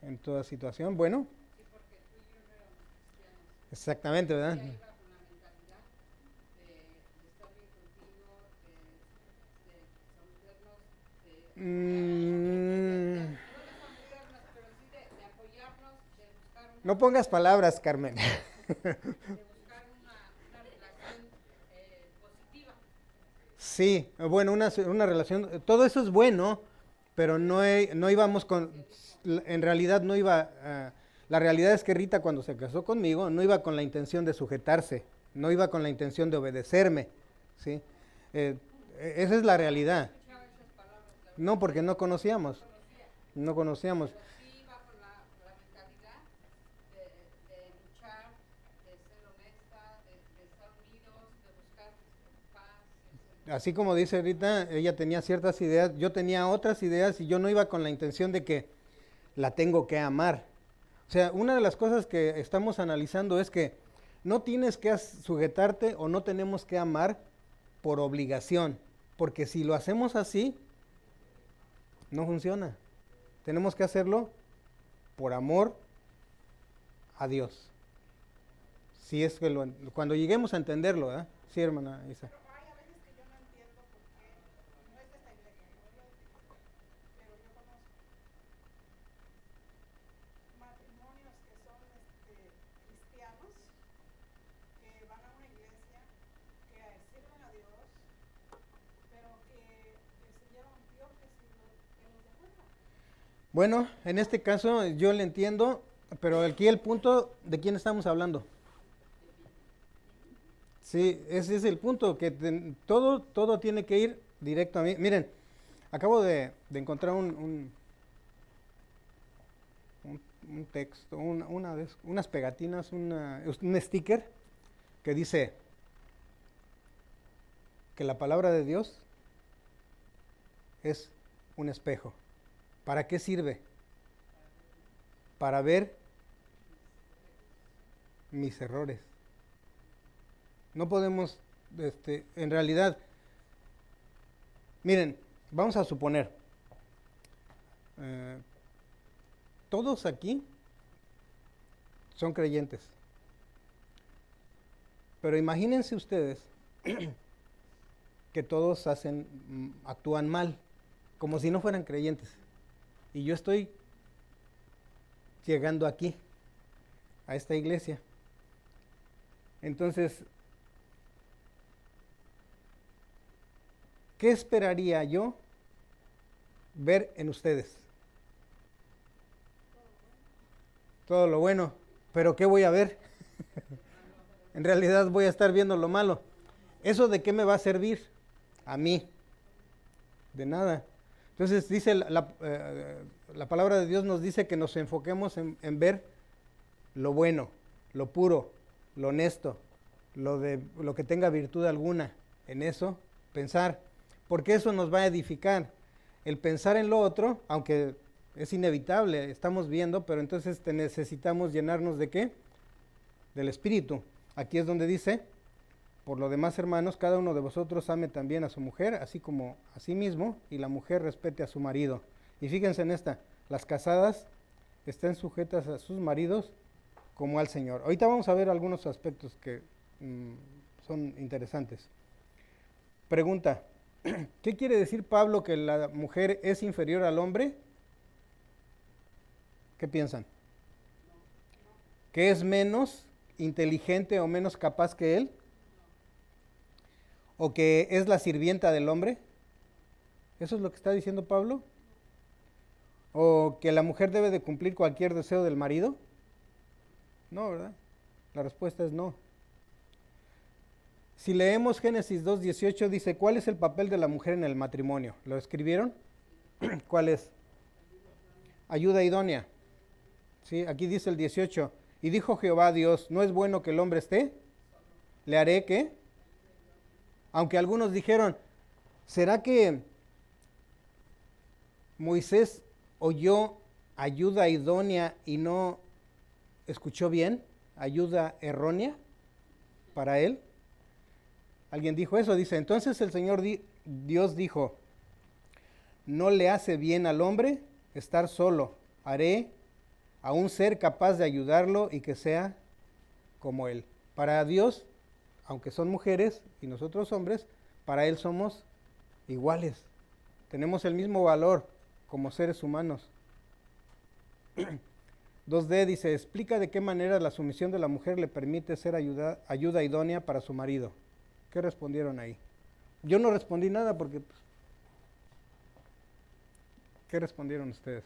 en toda situación, bueno, exactamente, ¿verdad? Mm, no pongas palabras, Carmen. Sí, bueno, una relación, todo eso es bueno, pero no íbamos con, en realidad no iba, la realidad es que Rita cuando se casó conmigo no iba con la intención de sujetarse, no iba con la intención de obedecerme, ¿sí? Eh, esa es la realidad. No, porque no conocíamos. Así como dice ahorita, ella tenía ciertas ideas, yo tenía otras ideas y yo no iba con la intención de que la tengo que amar. O sea, una de las cosas que estamos analizando es que no tienes que sujetarte o no tenemos que amar por obligación, porque si lo hacemos así, no funciona. Tenemos que hacerlo por amor a Dios. Si es que cuando lleguemos a entenderlo, ¿eh? Sí, hermana Isa. Bueno, en este caso yo le entiendo, pero aquí el punto, ¿de quién estamos hablando? Sí, ese es el punto, que todo tiene que ir directo a mí. Miren, acabo de encontrar un texto, unas pegatinas, un sticker que dice que la palabra de Dios es un espejo. ¿Para qué sirve? Para ver mis errores. No podemos, en realidad, miren, vamos a suponer, todos aquí son creyentes, pero imagínense ustedes que todos actúan mal, como si no fueran creyentes, y yo estoy llegando aquí, a esta iglesia. Entonces, ¿qué esperaría yo ver en ustedes? Todo lo bueno, pero ¿qué voy a ver? En realidad voy a estar viendo lo malo. ¿Eso de qué me va a servir? a mí. De nada. Entonces dice la palabra de Dios nos dice que nos enfoquemos en ver lo bueno, lo puro, lo honesto, lo que tenga virtud alguna. En eso pensar, porque eso nos va a edificar. El pensar en lo otro, aunque es inevitable, estamos viendo, pero entonces necesitamos llenarnos ¿de qué? Del Espíritu. Aquí es donde dice: por lo demás, hermanos, cada uno de vosotros ame también a su mujer, así como a sí mismo, y la mujer respete a su marido. Y fíjense en esta: las casadas estén sujetas a sus maridos como al Señor. Ahorita vamos a ver algunos aspectos que son interesantes. Pregunta: ¿qué quiere decir Pablo que la mujer es inferior al hombre? ¿Qué piensan? ¿Que es menos inteligente o menos capaz que él? ¿O que es la sirvienta del hombre? ¿Eso es lo que está diciendo Pablo? ¿O que la mujer debe de cumplir cualquier deseo del marido? No, ¿verdad? La respuesta es no. Si leemos Génesis 2:18, dice: ¿cuál es el papel de la mujer en el matrimonio? ¿Lo escribieron? ¿Cuál es? Ayuda idónea. ¿Sí? Aquí dice el 18: y dijo Jehová Dios: ¿no es bueno que el hombre esté? ¿Le haré qué? Aunque algunos dijeron: ¿será que Moisés oyó ayuda idónea y no escuchó bien? ¿Ayuda errónea para él? Alguien dijo eso. Dice: entonces el Señor Dios dijo: no le hace bien al hombre estar solo. Haré a un ser capaz de ayudarlo y que sea como él. Para Dios, aunque son mujeres y nosotros hombres, para Él somos iguales. Tenemos el mismo valor como seres humanos. 2D dice: explica de qué manera la sumisión de la mujer le permite ser ayuda idónea para su marido. ¿Qué respondieron ahí? Yo no respondí nada porque... ¿qué respondieron ustedes?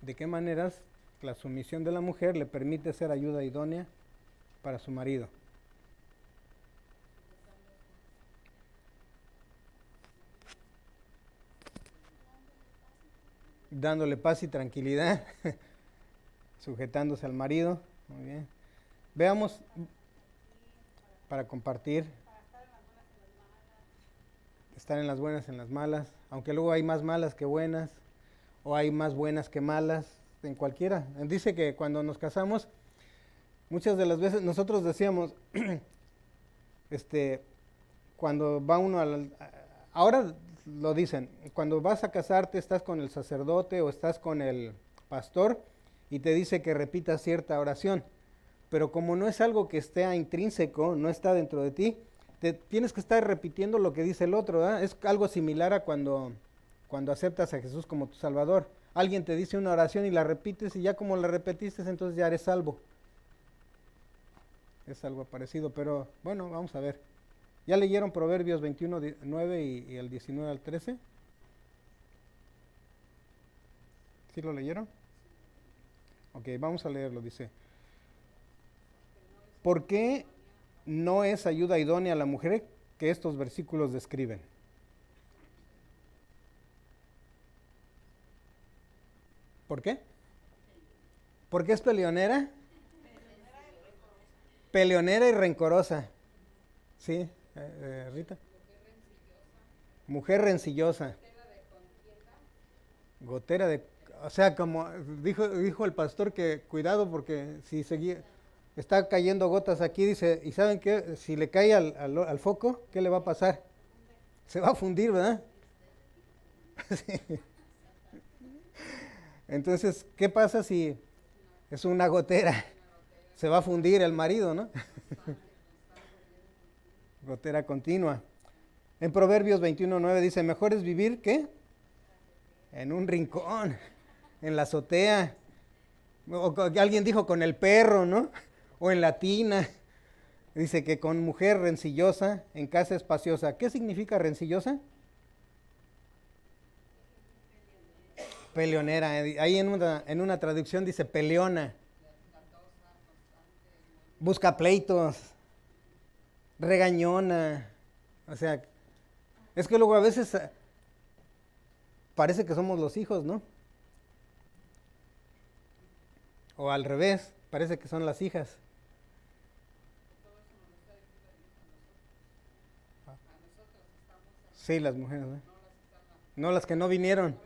¿De qué maneras la sumisión de la mujer le permite ser ayuda idónea para su marido? Dándole paz y tranquilidad, sujetándose al marido. Muy bien. Veamos, para compartir, estar en las buenas, en las malas, aunque luego hay más malas que buenas, o hay más buenas que malas, en cualquiera. Dice que cuando nos casamos, muchas de las veces nosotros decíamos, cuando va uno ahora lo dicen, cuando vas a casarte estás con el sacerdote o estás con el pastor y te dice que repitas cierta oración, pero como no es algo que esté intrínseco, no está dentro de ti, tienes que estar repitiendo lo que dice el otro, ¿verdad? Es algo similar a cuando aceptas a Jesús como tu Salvador. Alguien te dice una oración y la repites, y ya como la repetiste, entonces ya eres salvo. Es algo parecido, pero bueno, vamos a ver. ¿Ya leyeron Proverbios 21, 9 y el 19 al 13? ¿Sí lo leyeron? Ok, vamos a leerlo. Dice: ¿por qué no es ayuda idónea a la mujer que estos versículos describen? ¿Por qué? ¿Por qué es peleonera? Peleonera y rencorosa. ¿Sí, Rita? Mujer rencillosa. Gotera de... O sea, como dijo el pastor, que cuidado porque si está cayendo gotas aquí, dice, ¿y saben qué? Si le cae al foco, ¿qué le va a pasar? Se va a fundir, ¿verdad? Sí. Entonces, ¿qué pasa si es una gotera? Se va a fundir el marido, ¿no? Gotera continua. En Proverbios 21:9 dice: mejor es vivir, ¿qué? En un rincón, en la azotea. O alguien dijo con el perro, ¿no? O en la tina. Dice que con mujer rencillosa, en casa espaciosa. ¿Qué significa rencillosa? Peleonera. Ahí en una traducción dice peleona. Busca pleitos. regañona. O sea, es que luego a veces parece que somos los hijos, ¿no? O al revés, parece que son las hijas. Sí, las mujeres, ¿no? No las que no vinieron.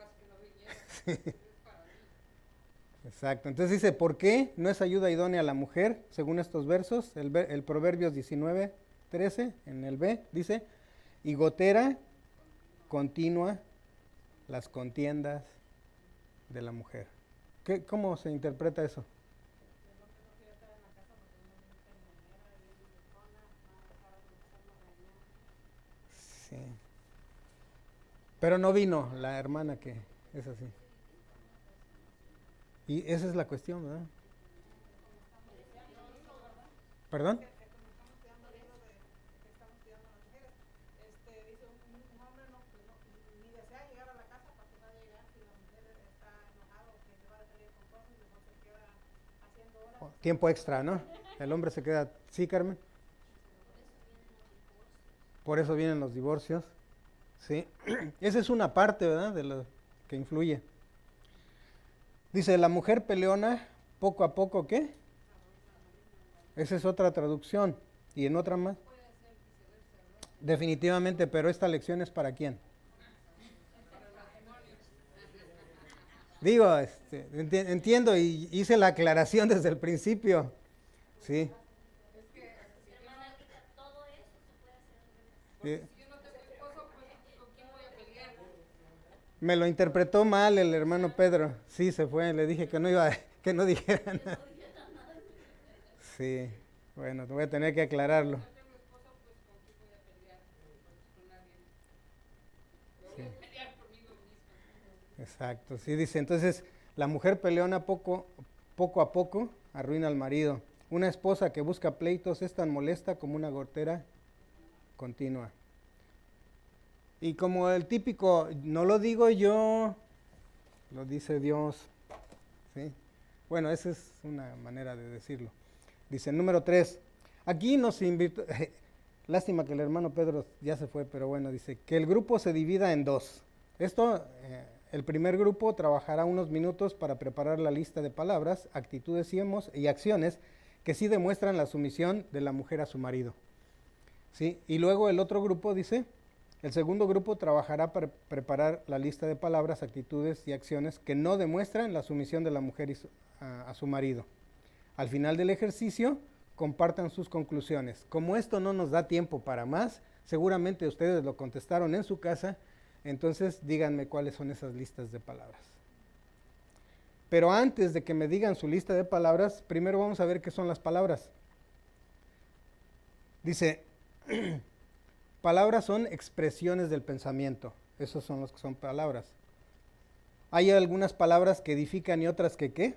Exacto. Entonces dice, ¿por qué no es ayuda idónea a la mujer? Según estos versos, el Proverbios 19:13, en el B, dice, y gotera continua las contiendas de la mujer. ¿Cómo se interpreta eso? Sí. Pero no vino la hermana que es así. Y esa es la cuestión, ¿verdad? ¿Perdón? Tiempo extra, ¿no? El hombre se queda, sí, Carmen. Por eso vienen los divorcios. Sí. Esa es una parte, ¿verdad? De lo que influye. Dice, la mujer peleona, poco a poco, ¿qué? Esa es otra traducción. ¿Y en otra más? Definitivamente, pero esta lección es para quién. Digo, entiendo y hice la aclaración desde el principio. Sí. Sí. Me lo interpretó mal el hermano Pedro. Sí, se fue. Le dije que no iba, que no dijera nada. Sí. Bueno, voy a tener que aclararlo. Sí. Exacto. Sí, dice. Entonces, la mujer peleona poco a poco arruina al marido. Una esposa que busca pleitos es tan molesta como una gotera continua. Y como el típico, no lo digo yo, lo dice Dios. ¿Sí? Bueno, esa es una manera de decirlo. Dice, número 3, aquí nos invitó, lástima que el hermano Pedro ya se fue, pero bueno, dice, que el grupo se divida en dos. Esto, el primer grupo trabajará unos minutos para preparar la lista de palabras, actitudes y acciones que sí demuestran la sumisión de la mujer a su marido. ¿Sí? Y luego el otro grupo dice, el segundo grupo trabajará para preparar la lista de palabras, actitudes y acciones que no demuestran la sumisión de la mujer a su marido. Al final del ejercicio, compartan sus conclusiones. Como esto no nos da tiempo para más, seguramente ustedes lo contestaron en su casa, entonces díganme cuáles son esas listas de palabras. Pero antes de que me digan su lista de palabras, primero vamos a ver qué son las palabras. Dice, palabras son expresiones del pensamiento. Esos son los que son palabras. Hay algunas palabras que edifican y otras que ¿qué?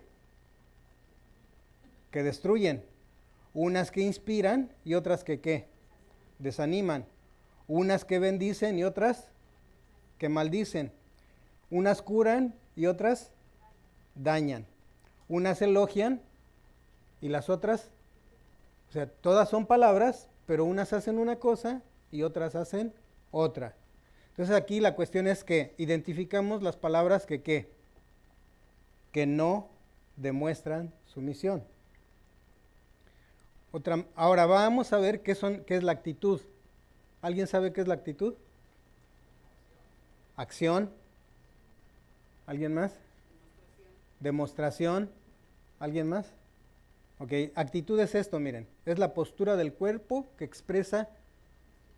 Que destruyen. Unas que inspiran y otras que ¿qué? Desaniman. Unas que bendicen y otras que maldicen. Unas curan y otras dañan. Unas elogian y las otras, o sea, todas son palabras, pero unas hacen una cosa y otras hacen otra. Entonces aquí la cuestión es que identificamos las palabras que ¿qué? Que no demuestran sumisión. Ahora vamos a ver qué es la actitud. ¿Alguien sabe qué es la actitud? Acción. ¿Alguien más? Demostración. ¿Alguien más? Ok, actitud es esto, miren. Es la postura del cuerpo que expresa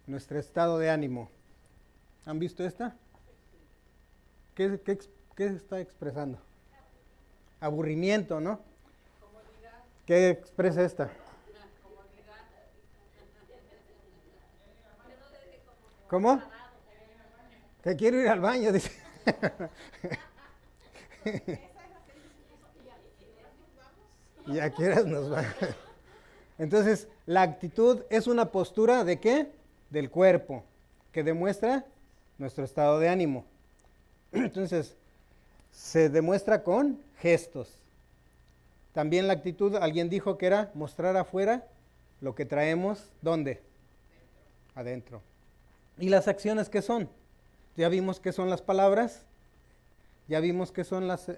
nuestro estado de ánimo. ¿Han visto esta? ¿Qué está expresando? Aburrimiento, ¿no? ¿Qué expresa esta? ¿Cómo? Que quiero ir al baño, dice. Y a qué horas nos va. Entonces, la actitud es una postura ¿de qué? Del cuerpo, que demuestra nuestro estado de ánimo. Entonces, se demuestra con gestos. También la actitud, alguien dijo que era mostrar afuera lo que traemos, ¿dónde? adentro. ¿Y las acciones qué son? Ya vimos qué son las palabras, ya vimos qué son las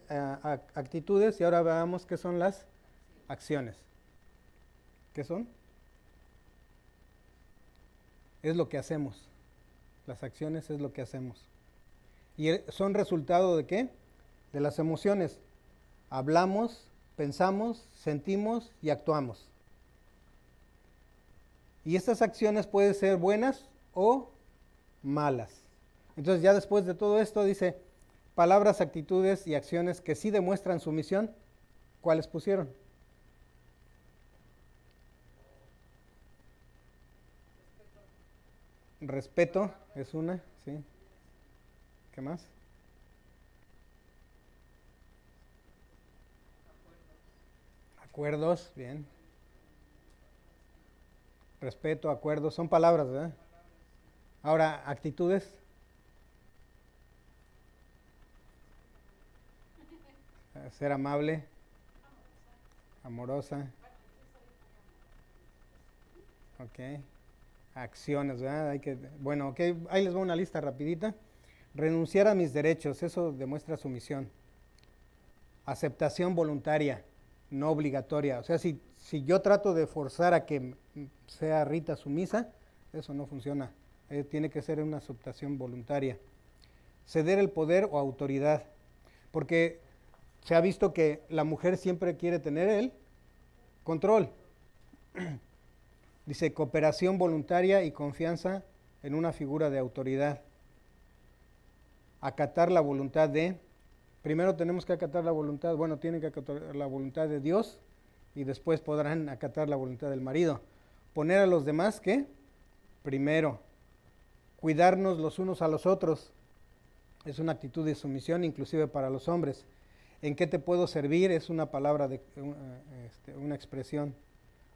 actitudes y ahora veamos qué son las acciones. ¿Qué son? Es lo que hacemos. Las acciones es lo que hacemos. ¿Y son resultado de qué? De las emociones. Hablamos, pensamos, sentimos y actuamos. Y estas acciones pueden ser buenas o malas. Entonces ya después de todo esto dice, palabras, actitudes y acciones que sí demuestran sumisión, ¿cuáles pusieron? Respeto es una, sí. ¿Qué más? Acuerdos, bien. Respeto, acuerdos, son palabras, ¿verdad? Ahora, actitudes. Ser amable, amorosa. Ok. Acciones, ¿verdad? Bueno, ok, ahí les voy una lista rapidita. Renunciar a mis derechos, eso demuestra sumisión. Aceptación voluntaria, no obligatoria. O sea, si yo trato de forzar a que sea Rita sumisa, eso no funciona. Tiene que ser una aceptación voluntaria. Ceder el poder o autoridad, porque se ha visto que la mujer siempre quiere tener el control. Dice cooperación voluntaria y confianza en una figura de autoridad. Acatar la voluntad de, primero tenemos que acatar la voluntad, bueno, tienen que acatar la voluntad de Dios y después podrán acatar la voluntad del marido. Poner a los demás, ¿qué? Primero. Cuidarnos los unos a los otros. Es una actitud de sumisión inclusive para los hombres. ¿En qué te puedo servir? Es una palabra, una expresión.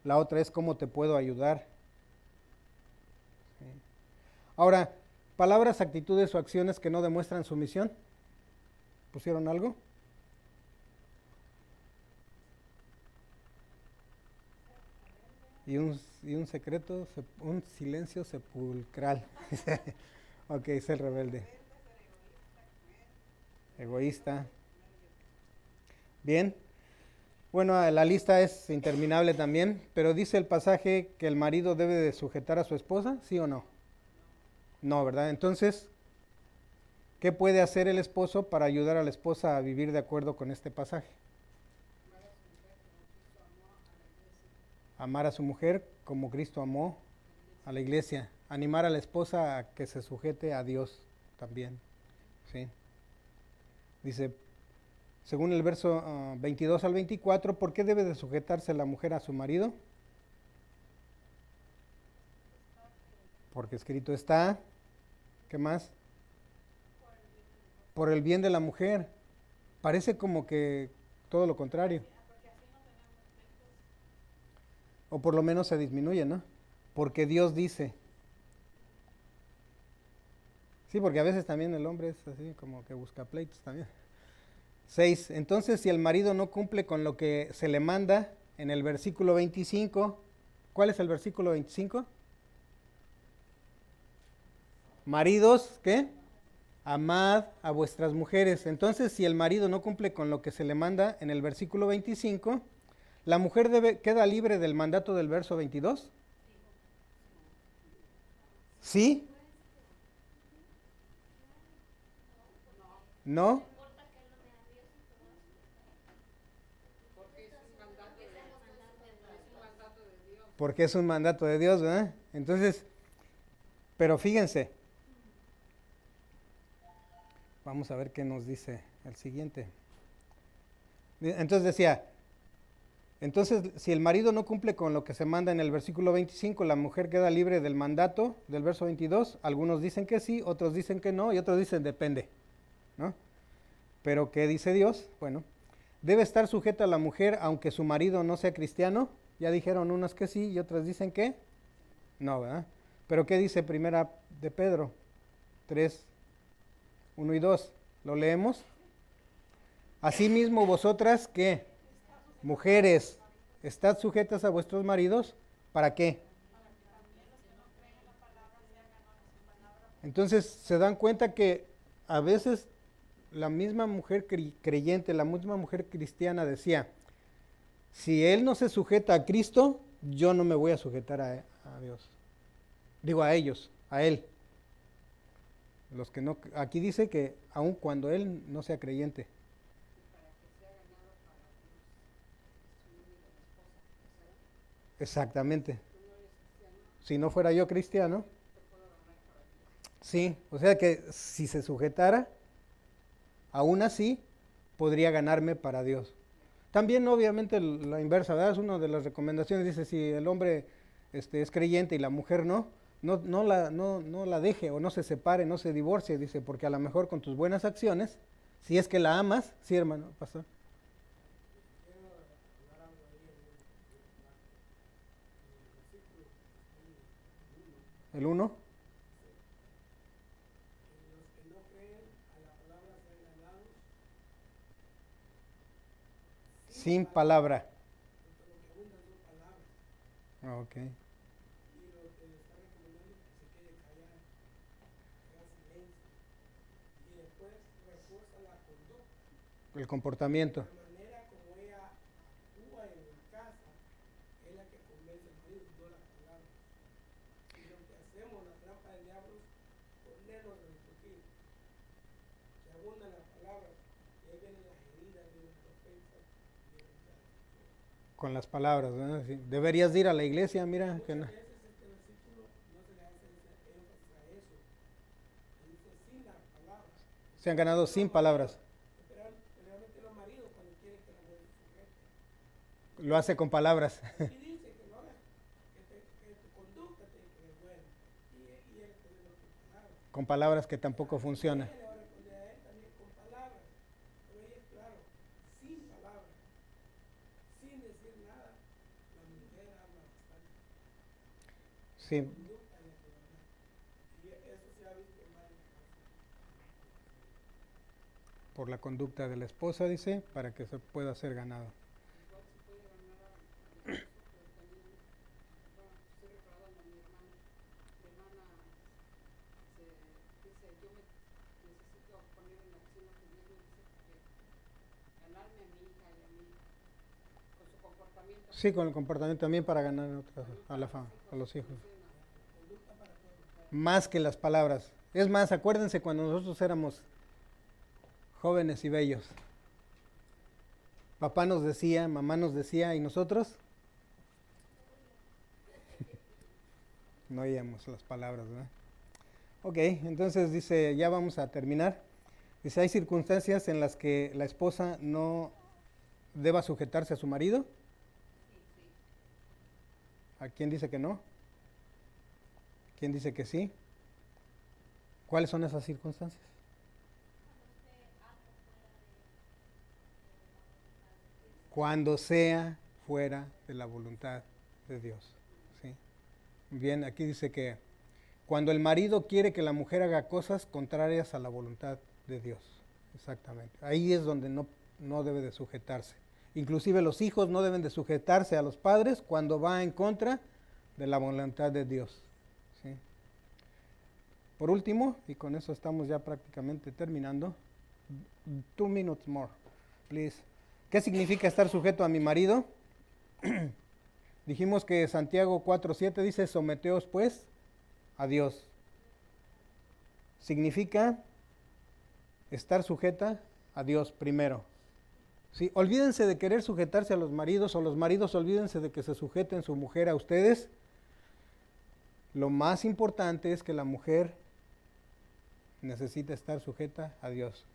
La otra es cómo te puedo ayudar. Sí. Ahora, palabras, actitudes o acciones que no demuestran sumisión. ¿Pusieron algo? Y un secreto, un silencio sepulcral. Ok, ser rebelde. Egoísta. Bien. Bueno, la lista es interminable también, pero dice el pasaje que el marido debe de sujetar a su esposa, ¿sí o no? No, ¿verdad? Entonces, ¿qué puede hacer el esposo para ayudar a la esposa a vivir de acuerdo con este pasaje? Amar a su mujer como Cristo amó a la iglesia. Animar a la esposa a que se sujete a Dios también. ¿Sí? Dice, según el verso 22 al 24, ¿por qué debe de sujetarse la mujer a su marido? Porque escrito está, ¿qué más? Por el bien de la mujer. Parece como que todo lo contrario. O por lo menos se disminuye, ¿no? Porque Dios dice. Sí, porque a veces también el hombre es así como que busca pleitos también. 6. Entonces, si el marido no cumple con lo que se le manda en el versículo 25, ¿cuál es el versículo 25? Maridos, ¿qué? Amad a vuestras mujeres. Entonces, si el marido no cumple con lo que se le manda en el versículo 25, ¿la mujer queda libre del mandato del verso 22? ¿Sí? ¿No? Porque es un mandato de Dios, ¿verdad? Entonces, pero fíjense, vamos a ver qué nos dice el siguiente. Entonces decía, entonces si el marido no cumple con lo que se manda en el versículo 25, la mujer queda libre del mandato del verso 22. Algunos dicen que sí, otros dicen que no y otros dicen depende, ¿no? Pero ¿qué dice Dios? Bueno, debe estar sujeta a la mujer aunque su marido no sea cristiano. Ya dijeron unas que sí y otras dicen que no, ¿verdad? Pero ¿qué dice primera de Pedro 3, 1 y 2? ¿Lo leemos? Asimismo vosotras, ¿qué? Mujeres, estad sujetas a vuestros maridos, ¿para qué? Entonces se dan cuenta que a veces la misma mujer creyente, la misma mujer cristiana decía, si él no se sujeta a Cristo, yo no me voy a sujetar a Dios. Digo a ellos, a él. Los que no, aquí dice que aun cuando él no sea creyente. Exactamente. Si no fuera yo cristiano, sí, o sea que si se sujetara, aún así podría ganarme para Dios. También obviamente la inversa, ¿verdad? Es una de las recomendaciones, dice, si el hombre es creyente y la mujer no la deje o no se separe, no se divorcie, dice, porque a lo mejor con tus buenas acciones, si es que la amas, sí hermano, pastor. El 1. Sin palabra. Ok. El comportamiento. Con las palabras, ¿no? Sí. Deberías ir a la iglesia, mira que no. Se han ganado sin palabras. Lo hace con palabras. Con palabras que tampoco funcionan. Sí. Por la conducta de la esposa, dice, para que se pueda ser ganado. Sí, con el comportamiento también para ganar a los hijos. Más que las palabras. Es más, acuérdense cuando nosotros éramos jóvenes y bellos. Papá nos decía, mamá nos decía, ¿y nosotros? No oíamos las palabras, ¿verdad? Ok, entonces dice, ya vamos a terminar. Dice, hay circunstancias en las que la esposa no deba sujetarse a su marido. ¿A quién dice que no? ¿Quién dice que sí? ¿Cuáles son esas circunstancias? Cuando sea fuera de la voluntad de Dios. ¿Sí? Bien, aquí dice que cuando el marido quiere que la mujer haga cosas contrarias a la voluntad de Dios. Exactamente. Ahí es donde no debe de sujetarse. Inclusive los hijos no deben de sujetarse a los padres cuando va en contra de la voluntad de Dios. ¿Sí? Por último, y con eso estamos ya prácticamente terminando, 2 minutes more, please. ¿Qué significa estar sujeto a mi marido? Dijimos que Santiago 4:7 dice, someteos pues a Dios. Significa estar sujeta a Dios primero. ¿Sí? Olvídense de querer sujetarse a los maridos, o los maridos olvídense de que se sujeten su mujer a ustedes. Lo más importante es que la mujer necesita estar sujeta a Dios.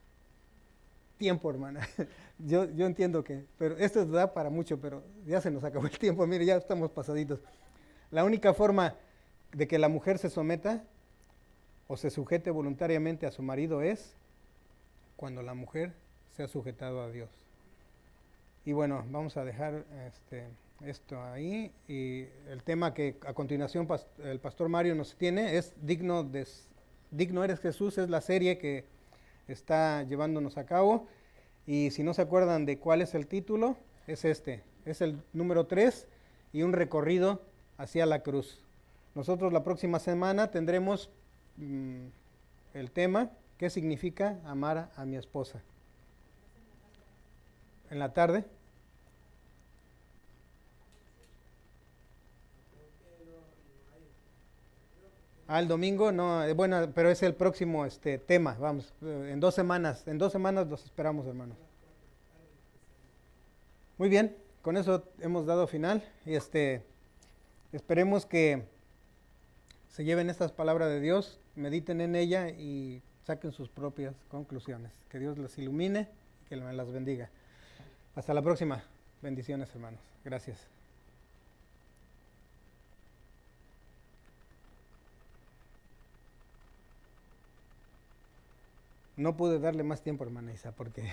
Tiempo, hermana. Yo entiendo que, pero esto da para mucho, pero ya se nos acabó el tiempo, mire, ya estamos pasaditos. La única forma de que la mujer se someta o se sujete voluntariamente a su marido es cuando la mujer se ha sujetado a Dios. Y bueno, vamos a dejar esto ahí. Y el tema que a continuación el pastor Mario nos tiene es Digno eres Jesús, es la serie que está llevándonos a cabo. Y si no se acuerdan de cuál es el título, es es el número 3 y un recorrido hacia la cruz. Nosotros la próxima semana tendremos el tema, ¿qué significa amar a mi esposa? En la tarde. El domingo, no, bueno, pero es el próximo tema, vamos, en 2 semanas, los esperamos, hermanos. Muy bien, con eso hemos dado final, y esperemos que se lleven estas palabras de Dios, mediten en ella y saquen sus propias conclusiones. Que Dios les ilumine y que me las bendiga. Hasta la próxima. Bendiciones, hermanos. Gracias. No pude darle más tiempo, hermana Isa, porque